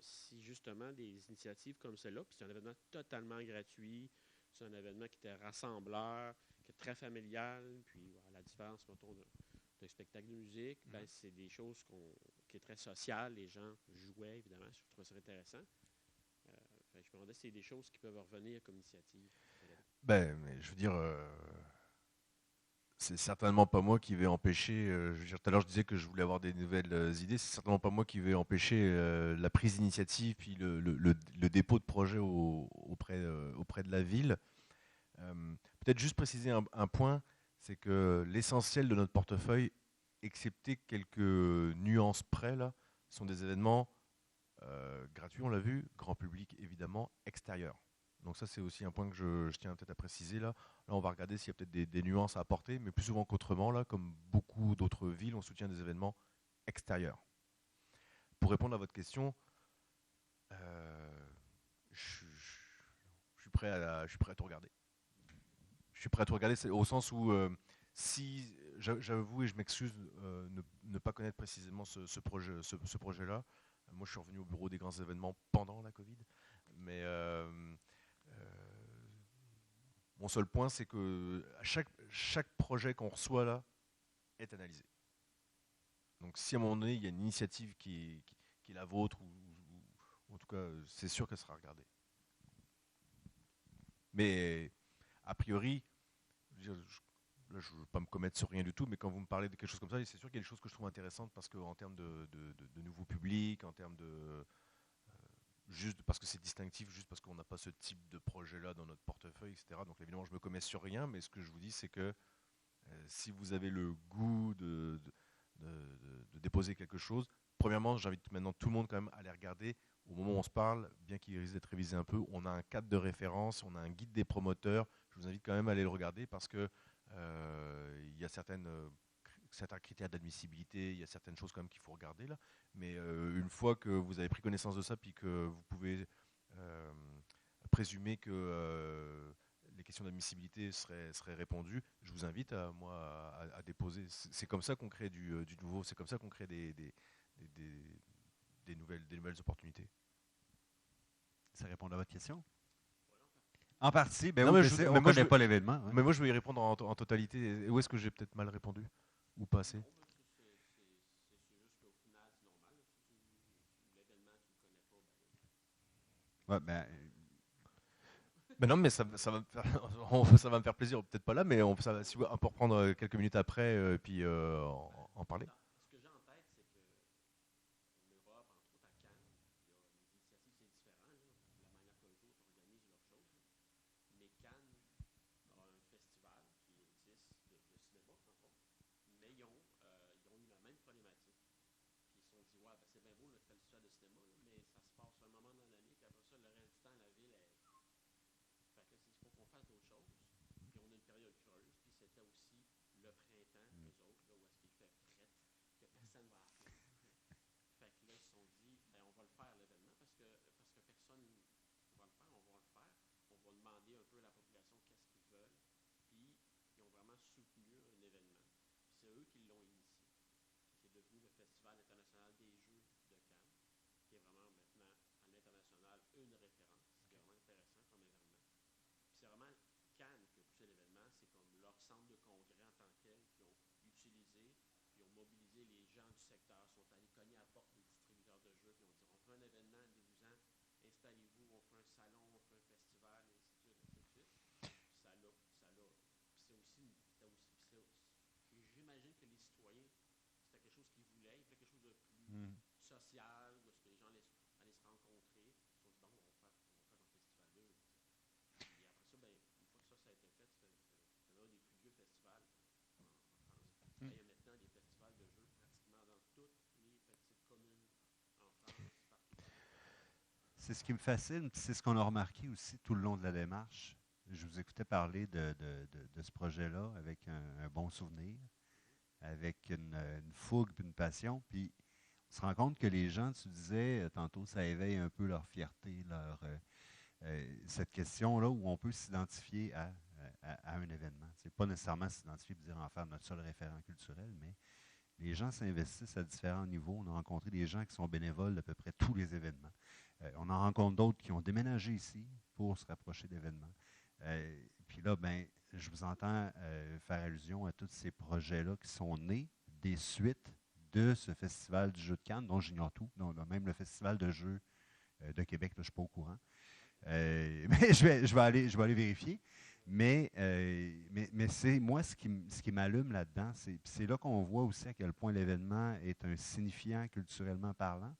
si justement des initiatives comme celle-là, puis c'est un événement totalement gratuit, c'est un événement qui était rassembleur, qui est très familial, puis à la différence, mettons, d'un spectacle de musique, ben, c'est des choses qui est très social, les gens jouaient évidemment, je trouvais ça intéressant. Je me demandais si c'est des choses qui peuvent revenir comme initiative. Ben, mais je veux dire, c'est certainement pas moi qui vais empêcher. Je veux dire, tout à l'heure, je disais que je voulais avoir des nouvelles idées. C'est certainement pas moi qui vais empêcher la prise d'initiative puis le dépôt de projet auprès de la ville. Peut-être juste préciser un point, c'est que l'essentiel de notre portefeuille, excepté quelques nuances près, là, sont des événements gratuits, on l'a vu, grand public évidemment, extérieur. Donc ça, c'est aussi un point que je tiens peut-être à préciser là. Là, on va regarder s'il y a peut-être des nuances à apporter, mais plus souvent qu'autrement, là, comme beaucoup d'autres villes, on soutient des événements extérieurs. Pour répondre à votre question, je suis prêt à tout regarder. Je suis prêt à tout regarder, c'est au sens où si j'avoue et je m'excuse ne pas connaître précisément ce projet-là. Moi, je suis revenu au bureau des grands événements pendant la Covid, mais mon seul point, c'est que chaque projet qu'on reçoit là est analysé. Donc, si à un moment donné, il y a une initiative qui est la vôtre, ou en tout cas, c'est sûr qu'elle sera regardée. Mais a priori, je ne veux pas me commettre sur rien du tout, mais quand vous me parlez de quelque chose comme ça, c'est sûr qu'il y a des choses que je trouve intéressantes parce qu'en termes de nouveaux publics, en termes de juste parce que c'est distinctif, juste parce qu'on n'a pas ce type de projet-là dans notre portefeuille, etc. Donc évidemment, je me commets sur rien, mais ce que je vous dis, c'est que si vous avez le goût de déposer quelque chose, premièrement, j'invite maintenant tout le monde quand même à les regarder. Au moment où on se parle, bien qu'il risque d'être révisé un peu, on a un cadre de référence, on a un guide des promoteurs. Je vous invite quand même à aller le regarder parce que il y a certains critères d'admissibilité, il y a certaines choses quand même qu'il faut regarder là. Mais une fois que vous avez pris connaissance de ça, puis que vous pouvez présumer que les questions d'admissibilité seraient répondues, je vous invite à déposer. C'est comme ça qu'on crée du nouveau, c'est comme ça qu'on crée des nouvelles opportunités. Ça répond à votre question? En partie, ben non, oui, mais on ne connaît pas l'événement. Ouais. Mais moi, je vais y répondre en totalité. Où est-ce que j'ai peut-être mal répondu? Ou pas assez? Ouais, ben, Ben non, mais ça va me faire, ça va me faire plaisir. Peut-être pas là, mais si on peut reprendre quelques minutes après, puis en parler. Ce que j'ai en tête, c'est que en Europe, entre autres à Cannes, les initiatives, c'est différent. Là. La manière que les autres organisent leurs choses. Mais Cannes a un festival qui existe de cinéma, entre autres. Mais ils ont eu la même problématique. Puis ils se sont dit, ouais, ben c'est bien beau le festival de cinéma, là, mais ça se passe un moment dans l'année, puis après ça, le reste du temps, la ville est. Fait que là, il faut qu'on fasse d'autres choses. Puis on a une période creuse, puis c'était aussi le printemps, eux autres, là, où est-ce qu'il fait fret, que personne va appeler. Fait que là, ils se sont dit, ben, on va le faire l'événement parce que personne va le faire, on va le faire. On va demander un peu à la population qu'est-ce qu'ils veulent. Puis, ils ont vraiment soutenu un événement. Puis, c'est eux qui l'ont initié. Qui est devenu le Festival international des Jeux de Cannes, qui est vraiment maintenant à l'international une référence. C'est vraiment intéressant comme événement. Puis, c'est vraiment Cannes qui a poussé l'événement. C'est comme leur centre de congrès en tant que tel qui ont utilisé, puis ont mobilisé les gens du secteur, sont allés cogner à la porte des distributeurs de jeux, puis ont dit on fait un événement, allez-vous-en, installez-vous, on fait un salon, on fait un festival, et ainsi de suite. initial, où est-ce que les gens allaient se rencontrer. Ils se sont dit, bon, on va faire un festival là. Puis après ça, ben, une fois que ça a été fait, c'était un des plus vieux festivals en France. Hmm. Il y a maintenant des festivals de jeux pratiquement dans toutes les petites communes en France, partout. C'est ce qui me fascine, puis c'est ce qu'on a remarqué aussi tout le long de la démarche. Je vous écoutais parler de ce projet-là avec un bon souvenir, avec une fougue puis une passion. Puis on se rend compte que les gens, tu disais tantôt, ça éveille un peu leur fierté, cette question-là où on peut s'identifier à un événement. C'est pas nécessairement s'identifier et dire en faire notre seul référent culturel, mais les gens s'investissent à différents niveaux. On a rencontré des gens qui sont bénévoles d'à peu près tous les événements. On en rencontre d'autres qui ont déménagé ici pour se rapprocher d'événements. Puis là, ben, je vous entends faire allusion à tous ces projets-là qui sont nés des suites de ce festival du jeu de Cannes, dont j'ignore tout, dont même le festival de jeux de Québec, là, je ne suis pas au courant. Mais je vais aller vérifier. Mais c'est moi ce qui m'allume là-dedans, c'est là qu'on voit aussi à quel point l'événement est un signifiant culturellement parlant.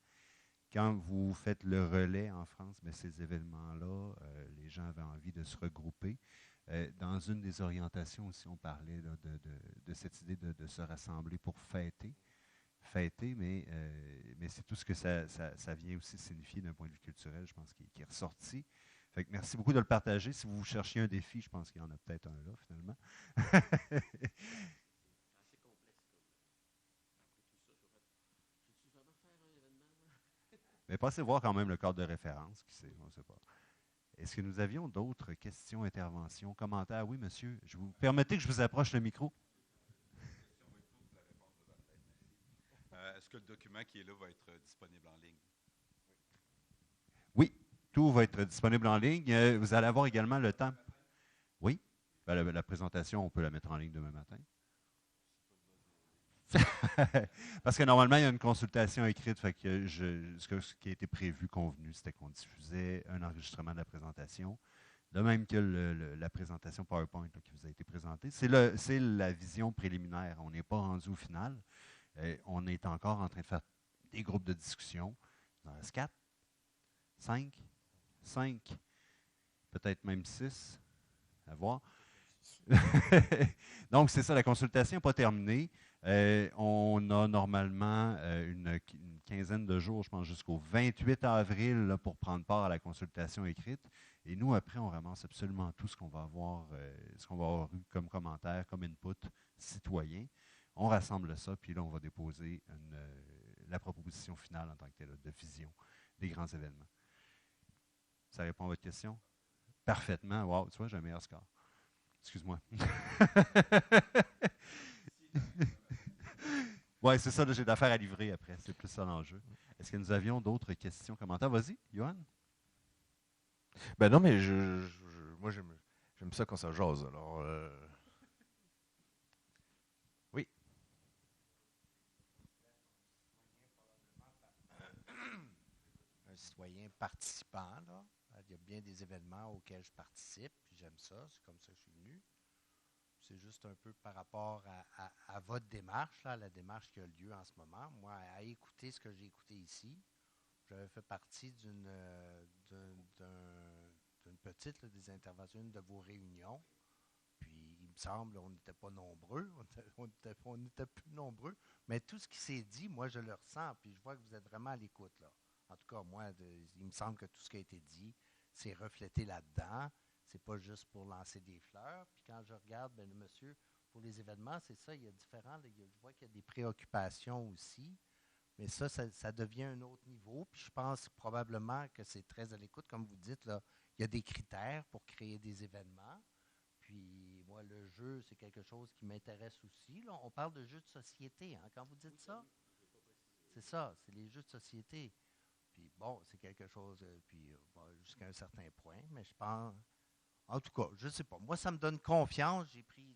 Quand vous faites le relais en France, mais ces événements-là, les gens avaient envie de se regrouper. Dans une des orientations aussi, on parlait là, de cette idée de se rassembler pour fêter. Mais c'est tout ce que ça vient aussi signifier d'un point de vue culturel, je pense, qui est ressorti. Fait que merci beaucoup de le partager. Si vous cherchiez un défi, je pense qu'il y en a peut-être un là, finalement. C'est assez complexe comme. Après tout ça, je vais vraiment faire un événement? Mais passez voir quand même le cadre de référence, qui sait, on ne sait pas. Est-ce que nous avions d'autres questions, interventions, commentaires? Oui, monsieur. Je vous permettez que je vous approche le micro? Est-ce que le document qui est là va être disponible en ligne? Oui, tout va être disponible en ligne. Vous allez avoir également le temps. Oui, ben, la présentation, on peut la mettre en ligne demain matin. Parce que normalement, il y a une consultation écrite. Fait que ce qui a été prévu, convenu, c'était qu'on diffusait un enregistrement de la présentation. De même que la présentation PowerPoint là, qui vous a été présentée. C'est la vision préliminaire. On n'est pas rendu au final. On est encore en train de faire des groupes de discussion. Il en reste 4, 5, peut-être même 6, à voir. Donc, c'est ça, la consultation n'est pas terminée. On a normalement une quinzaine de jours, je pense, jusqu'au 28 avril là, pour prendre part à la consultation écrite. Et nous, après, on ramasse absolument tout ce qu'on va avoir eu comme commentaire, comme input citoyen. On rassemble ça, puis là, on va déposer la proposition finale en tant que telle de vision des grands événements. Ça répond à votre question? Parfaitement. Wow, tu vois, j'ai un meilleur score. Excuse-moi. Oui, c'est ça, j'ai d'affaires à livrer après. C'est plus ça l'enjeu. Est-ce que nous avions d'autres questions, commentaires? Vas-y, Johan. Ben non, mais moi, j'aime ça quand ça jase. Alors, oui. Un citoyen participant, là. Il y a bien des événements auxquels je participe, puis j'aime ça, c'est comme ça que je suis venu. C'est juste un peu par rapport à votre démarche, là, la démarche qui a lieu en ce moment. Moi, à écouter ce que j'ai écouté ici, j'avais fait partie d'une petite, là, des interventions de vos réunions. Puis, il me semble, on n'était pas nombreux, on était plus nombreux, mais tout ce qui s'est dit, moi, je le ressens, puis je vois que vous êtes vraiment à l'écoute, là. En tout cas, moi, il me semble que tout ce qui a été dit, c'est reflété là-dedans. C'est pas juste pour lancer des fleurs. Puis quand je regarde, ben, le monsieur, pour les événements, c'est ça, il y a différents. Là, je vois qu'il y a des préoccupations aussi. Mais ça devient un autre niveau. Puis je pense probablement que c'est très à l'écoute. Comme vous dites, là, il y a des critères pour créer des événements. Puis moi, le jeu, c'est quelque chose qui m'intéresse aussi. Là, on parle de jeux de société, hein, quand vous dites ça. C'est ça, c'est les jeux de société. Puis bon, c'est quelque chose, jusqu'à un certain point, mais je pense, en tout cas, je ne sais pas. Moi, ça me donne confiance. J'ai pris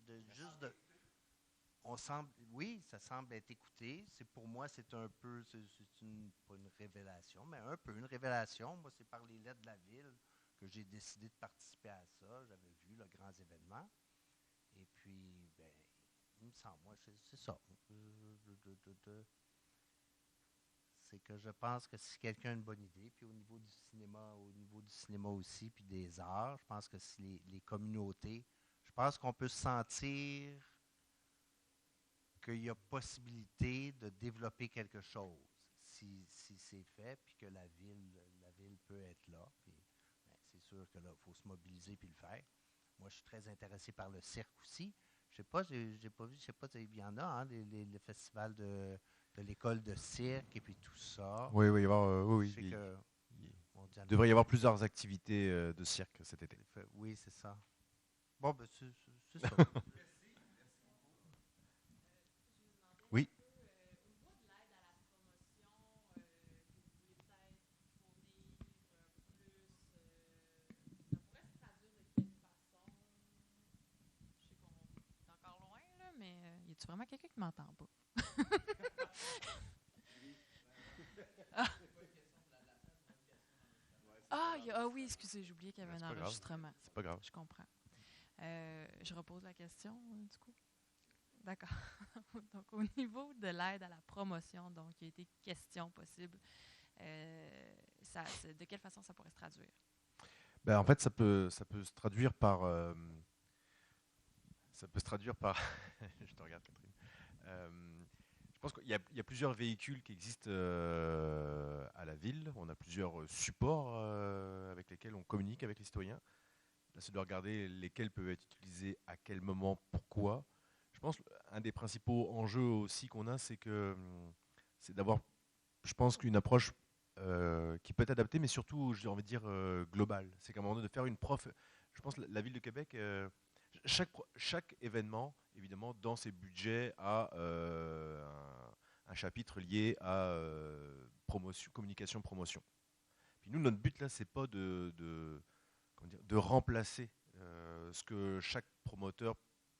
oui, ça semble être écouté. Pour moi, c'est un peu, pas une révélation, mais un peu une révélation. Moi, c'est par les lettres de la ville que j'ai décidé de participer à ça. J'avais vu le grand événement. Et puis, ben, il me semble, moi, c'est ça. C'est que je pense que si quelqu'un a une bonne idée, puis au niveau du cinéma aussi, puis des arts, je pense que si les communautés, je pense qu'on peut sentir qu'il y a possibilité de développer quelque chose si c'est fait, puis que la ville peut être là. Puis, ben, c'est sûr que là, il faut se mobiliser puis le faire. Moi, je suis très intéressé par le cirque aussi. Je sais pas, j'ai pas vu, je sais pas, il y en a, hein, les festivals de l'école de cirque et puis tout ça. Oui, oui, oui, Je sais oui. que Il devrait y avoir plusieurs activités de cirque cet été. oui, c'est ça. Bon, ben, c'est ça. Oui. C'est encore loin, là, mais y a-tu vraiment quelqu'un qui m'entend pas? Oui, excusez, j'ai oublié qu'il y avait C'est un pas grave. enregistrement. C'est pas grave. Je comprends. Je repose la question, du coup. D'accord. Donc, au niveau de l'aide à la promotion, donc, il y a été question possible. De quelle façon ça pourrait se traduire? Ben, en fait, ça peut se traduire par. Ça peut se traduire par. Je te regarde, Catherine. Je pense qu'il y a plusieurs véhicules qui existent à la ville. On a plusieurs supports avec lesquels on communique avec les citoyens. Là, c'est de regarder lesquels peuvent être utilisés à quel moment, pourquoi. Je pense qu'un des principaux enjeux aussi qu'on a, c'est d'avoir, je pense, qu'une approche qui peut être adaptée, mais surtout, j'ai envie de dire, globale. C'est qu'à un moment donné, de faire une prof. Je pense que la ville de Québec, chaque événement, évidemment, dans ses budgets, a un chapitre lié à communication, promotion. Puis nous, notre but là, c'est pas de remplacer ce que chaque promoteur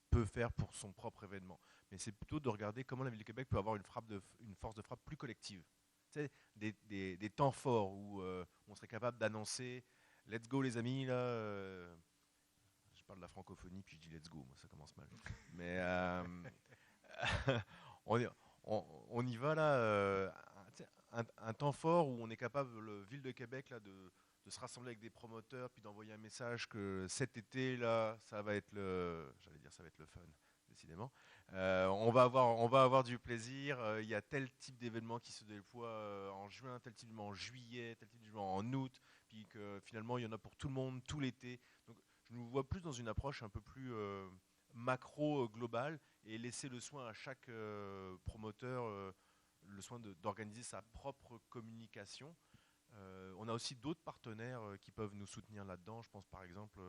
peut faire pour son propre événement. Mais c'est plutôt de regarder comment la Ville de Québec peut avoir une force de frappe plus collective. Tu sais, des temps forts où on serait capable d'annoncer « Let's go les amis », là, je parle de la francophonie, puis je dis « Let's go », moi ça commence mal. Mais on y va là, un temps fort où on est capable, la Ville de Québec, là, de se rassembler avec des promoteurs, puis d'envoyer un message que cet été, là, ça va être le fun, décidément. On va avoir du plaisir. Il y a tel type d'événement qui se déploie en juin, tel type d'événement en juillet, tel type d'événement en août, puis que finalement, il y en a pour tout le monde, tout l'été. Donc, je nous vois plus dans une approche un peu plus macro-globale et laisser le soin à chaque promoteur, le soin d'organiser sa propre communication. On a aussi d'autres partenaires qui peuvent nous soutenir là-dedans. Je pense par exemple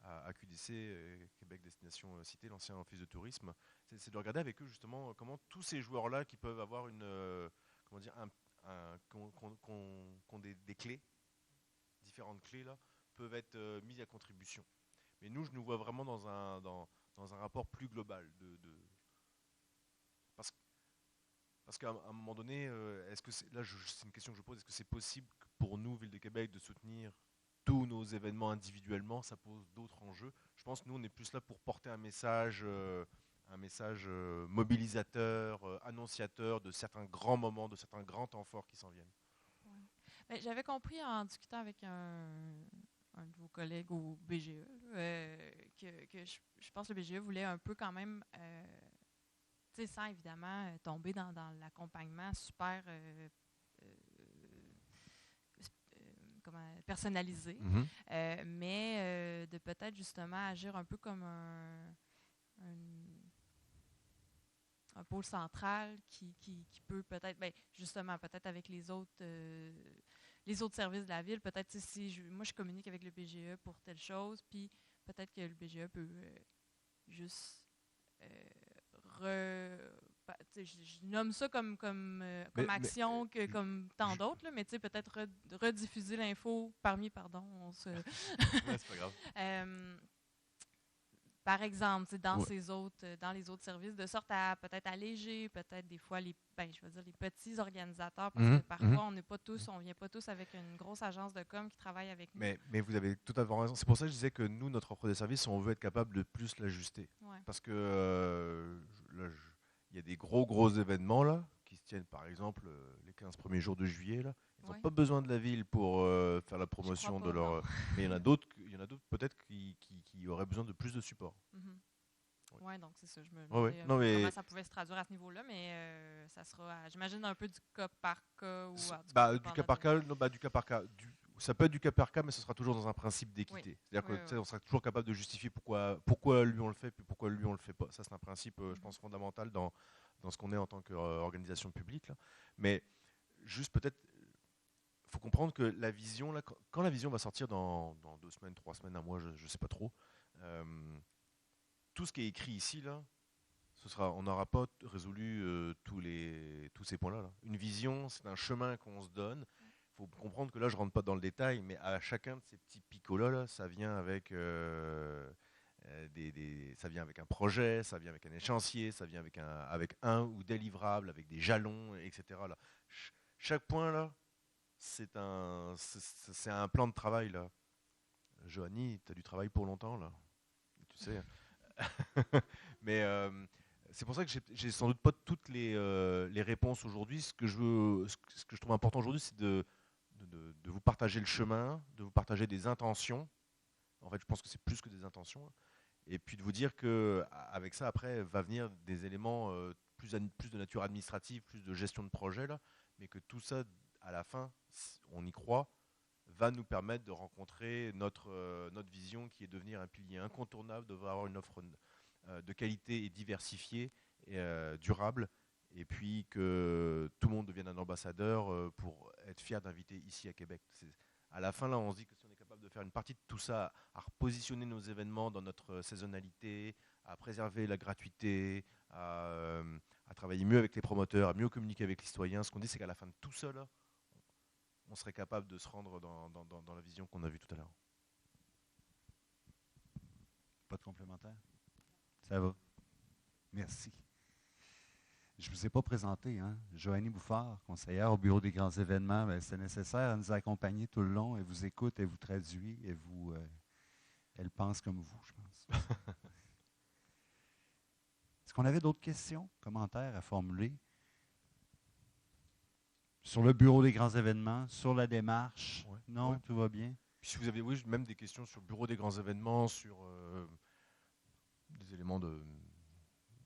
à QDC, Québec Destination Cité, l'ancien office de tourisme. C'est de regarder avec eux justement comment tous ces joueurs-là qui peuvent avoir qu'ont des clés, différentes clés là, peuvent être mises à contribution. Mais nous, je nous vois vraiment dans un rapport plus global parce qu'à un moment donné, est-ce que c'est une question que je pose, est-ce que c'est possible pour nous, Ville de Québec, de soutenir tous nos événements individuellement? Ça pose d'autres enjeux. Je pense que nous, on est plus là pour porter un message mobilisateur, annonciateur de certains grands moments, de certains grands temps forts qui s'en viennent. Ouais. J'avais compris en discutant avec un de vos collègues au BGE que je pense que le BGE voulait un peu quand même... sans évidemment tomber dans l'accompagnement super personnalisé, mais de peut-être justement agir un peu comme un pôle central qui peut peut-être, justement, peut-être avec les autres services de la ville, peut-être si moi je communique avec le BGE pour telle chose, puis peut-être que le BGE peut juste... je nomme ça comme action, comme tant d'autres, là, mais peut-être rediffuser l'info parmi, Ouais, c'est pas grave. Par exemple, dans les autres services, de sorte à peut-être alléger, peut-être des fois les petits organisateurs, parce que parfois on vient pas tous avec une grosse agence de com qui travaille avec nous. Mais vous avez tout à fait raison. C'est pour ça que je disais que nous, notre offre de service, on veut être capable de plus l'ajuster. Ouais. Parce que il y a des gros événements là, qui se tiennent par exemple les 15 premiers jours de juillet. Là. Ils n'ont Ouais. pas besoin de la ville pour faire la promotion pas, de leur. non. Mais il y en a d'autres peut-être qui auraient besoin de plus de support. Mhm. Ouais. Ouais, donc c'est ça. Je me Ouais, ouais. demandais Non, mais- comment ça pouvait se traduire à ce niveau-là, mais ça sera, j'imagine, un peu du cas par cas. Ou, en tout cas, Du cas dépendant par de- cas, non, du cas par cas. Ça peut être du cas par cas, mais ce sera toujours dans un principe d'équité. Oui. C'est-à-dire Oui, que oui, tu sais, on sera toujours capable de justifier pourquoi lui on le fait, puis pourquoi lui on le fait pas. Ça, c'est un principe, je pense, fondamental dans ce qu'on est en tant qu'organisation publique. Là. Mais juste peut-être, faut comprendre que la vision, là, quand la vision va sortir dans 2 semaines, 3 semaines, un mois, je ne sais pas trop, tout ce qui est écrit ici, là, on n'aura pas résolu tous ces points-là. Là. Une vision, c'est un chemin qu'on se donne. Il faut comprendre que là, je ne rentre pas dans le détail, mais à chacun de ces petits picots-là, là, ça vient avec ça vient avec un projet, ça vient avec un échéancier, ça vient avec un ou des livrables, avec des jalons, etc. Là. Chaque point, là, c'est un plan de travail. Là. Johanny, tu as du travail pour longtemps, là. Tu sais. Mais c'est pour ça que j'ai sans doute pas toutes les réponses aujourd'hui. Ce que je trouve important aujourd'hui, c'est de vous partager le chemin, de vous partager des intentions. En fait, je pense que c'est plus que des intentions. Et puis de vous dire que avec ça, après, va venir des éléments plus de nature administrative, plus de gestion de projet, là, mais que tout ça, à la fin, on y croit, va nous permettre de rencontrer notre vision qui est de devenir un pilier incontournable, de avoir une offre de qualité et diversifiée et durable, et puis que tout le monde devienne un ambassadeur pour être fier d'inviter ici à Québec. À la fin, là, on se dit que si on est capable de faire une partie de tout ça, à repositionner nos événements dans notre saisonnalité, à préserver la gratuité, à travailler mieux avec les promoteurs, à mieux communiquer avec les citoyens, ce qu'on dit, c'est qu'à la fin de tout ça, là, on serait capable de se rendre dans la vision qu'on a vue tout à l'heure. Pas de complémentaire? Ça va. Merci. Je ne vous ai pas présenté, hein? Johanny Bouffard, conseillère au Bureau des grands événements. Ben, c'est nécessaire. Elle nous a accompagnés tout le long. Elle vous écoute, elle vous traduit, elle pense comme vous, je pense. Est-ce qu'on avait d'autres questions, commentaires à formuler sur le Bureau des grands événements, sur la démarche? Ouais. Non, Ouais. tout va bien? Puis si vous avez même des questions sur le bureau des grands événements, sur des éléments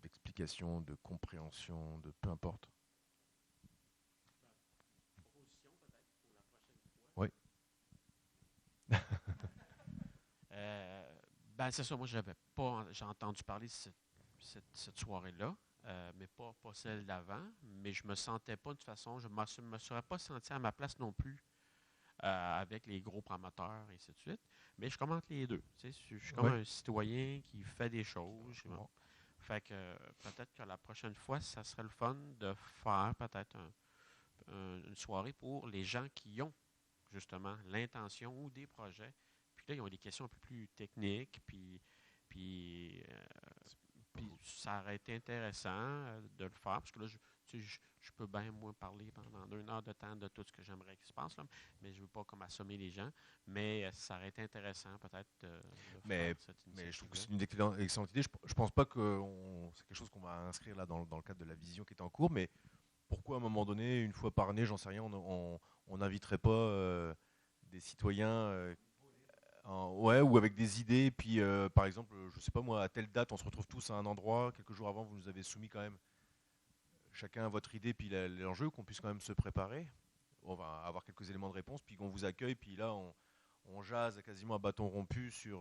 d'explication, de compréhension, de peu importe. Oui. C'est ça, moi j'ai entendu parler de cette soirée-là, mais pas celle d'avant. Mais je me sentais pas de toute façon, je ne me serais pas senti à ma place non plus avec les gros promoteurs et ainsi de suite. Mais je commente les deux. Tu sais, je suis comme un citoyen qui fait des choses. Bon. Fait que peut-être que la prochaine fois, ça serait le fun de faire peut-être une soirée pour les gens qui ont justement l'intention ou des projets. Puis là, ils ont des questions un peu plus techniques, puis ça aurait été intéressant de le faire, parce que là, je peux bien, moi, parler pendant 1 heure de temps de tout ce que j'aimerais qu'il se passe, là, mais je ne veux pas comme assommer les gens, mais ça aurait été intéressant peut-être de faire cette initiative. Mais je trouve que c'est une excellente idée. Je ne pense pas que c'est quelque chose qu'on va inscrire là dans le cadre de la vision qui est en cours, mais pourquoi à un moment donné, une fois par année, j'en sais rien, on n'inviterait pas des citoyens ou avec des idées, puis par exemple, je sais pas moi, à telle date, on se retrouve tous à un endroit, quelques jours avant, vous nous avez soumis quand même chacun votre idée, puis l'enjeu, qu'on puisse quand même se préparer. On va avoir quelques éléments de réponse, puis qu'on vous accueille, puis là, on jase quasiment à bâton rompu sur,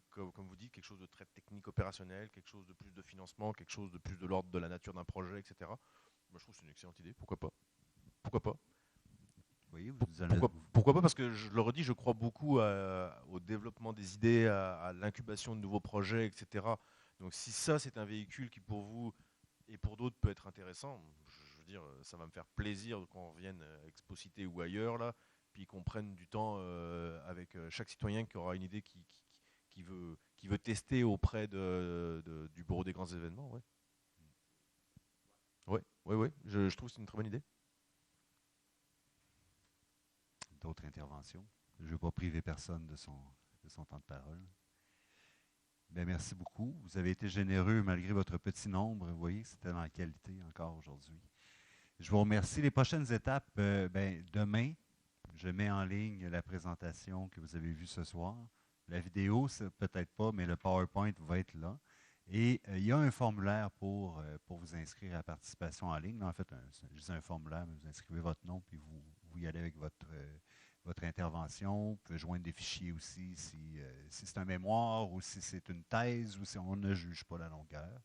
comme vous dites, quelque chose de très technique opérationnel, quelque chose de plus de financement, quelque chose de plus de l'ordre de la nature d'un projet, etc. Moi, je trouve que c'est une excellente idée, pourquoi pas. Pourquoi pas. Oui, Pourquoi pas? Parce que je le redis, je crois beaucoup au développement des idées, à l'incubation de nouveaux projets, etc. Donc si ça, c'est un véhicule qui pour vous et pour d'autres peut être intéressant, je veux dire, ça va me faire plaisir qu'on revienne à Exposité ou ailleurs, là, puis qu'on prenne du temps avec chaque citoyen qui aura une idée qui veut tester auprès du bureau des grands événements. Ouais. Je trouve que c'est une très bonne idée. D'autres interventions? Je ne veux pas priver personne de son temps de parole. Bien, merci beaucoup. Vous avez été généreux malgré votre petit nombre. Vous voyez, c'était dans la qualité encore aujourd'hui. Je vous remercie. Les prochaines étapes, demain, je mets en ligne la présentation que vous avez vue ce soir. La vidéo, peut-être pas, mais le PowerPoint va être là. Et il y a un formulaire pour vous inscrire à la participation en ligne. En fait, je dis un formulaire, mais vous inscrivez votre nom, puis vous y allez avec votre intervention. Vous pouvez joindre des fichiers aussi si c'est un mémoire ou si c'est une thèse ou si on ne juge pas la longueur.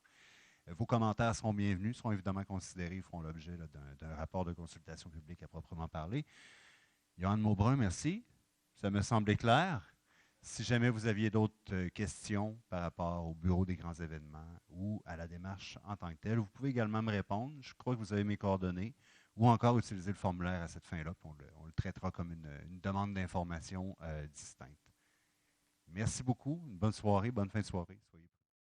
Vos commentaires seront bienvenus, seront évidemment considérés, feront l'objet d'un rapport de consultation publique à proprement parler. Johan Maubrun, merci. Ça me semblait clair. Si jamais vous aviez d'autres questions par rapport au bureau des grands événements ou à la démarche en tant que telle, vous pouvez également me répondre. Je crois que vous avez mes coordonnées ou encore utiliser le formulaire à cette fin-là. On le traitera comme une demande d'information distincte. Merci beaucoup. Une bonne soirée, bonne fin de soirée. Soyez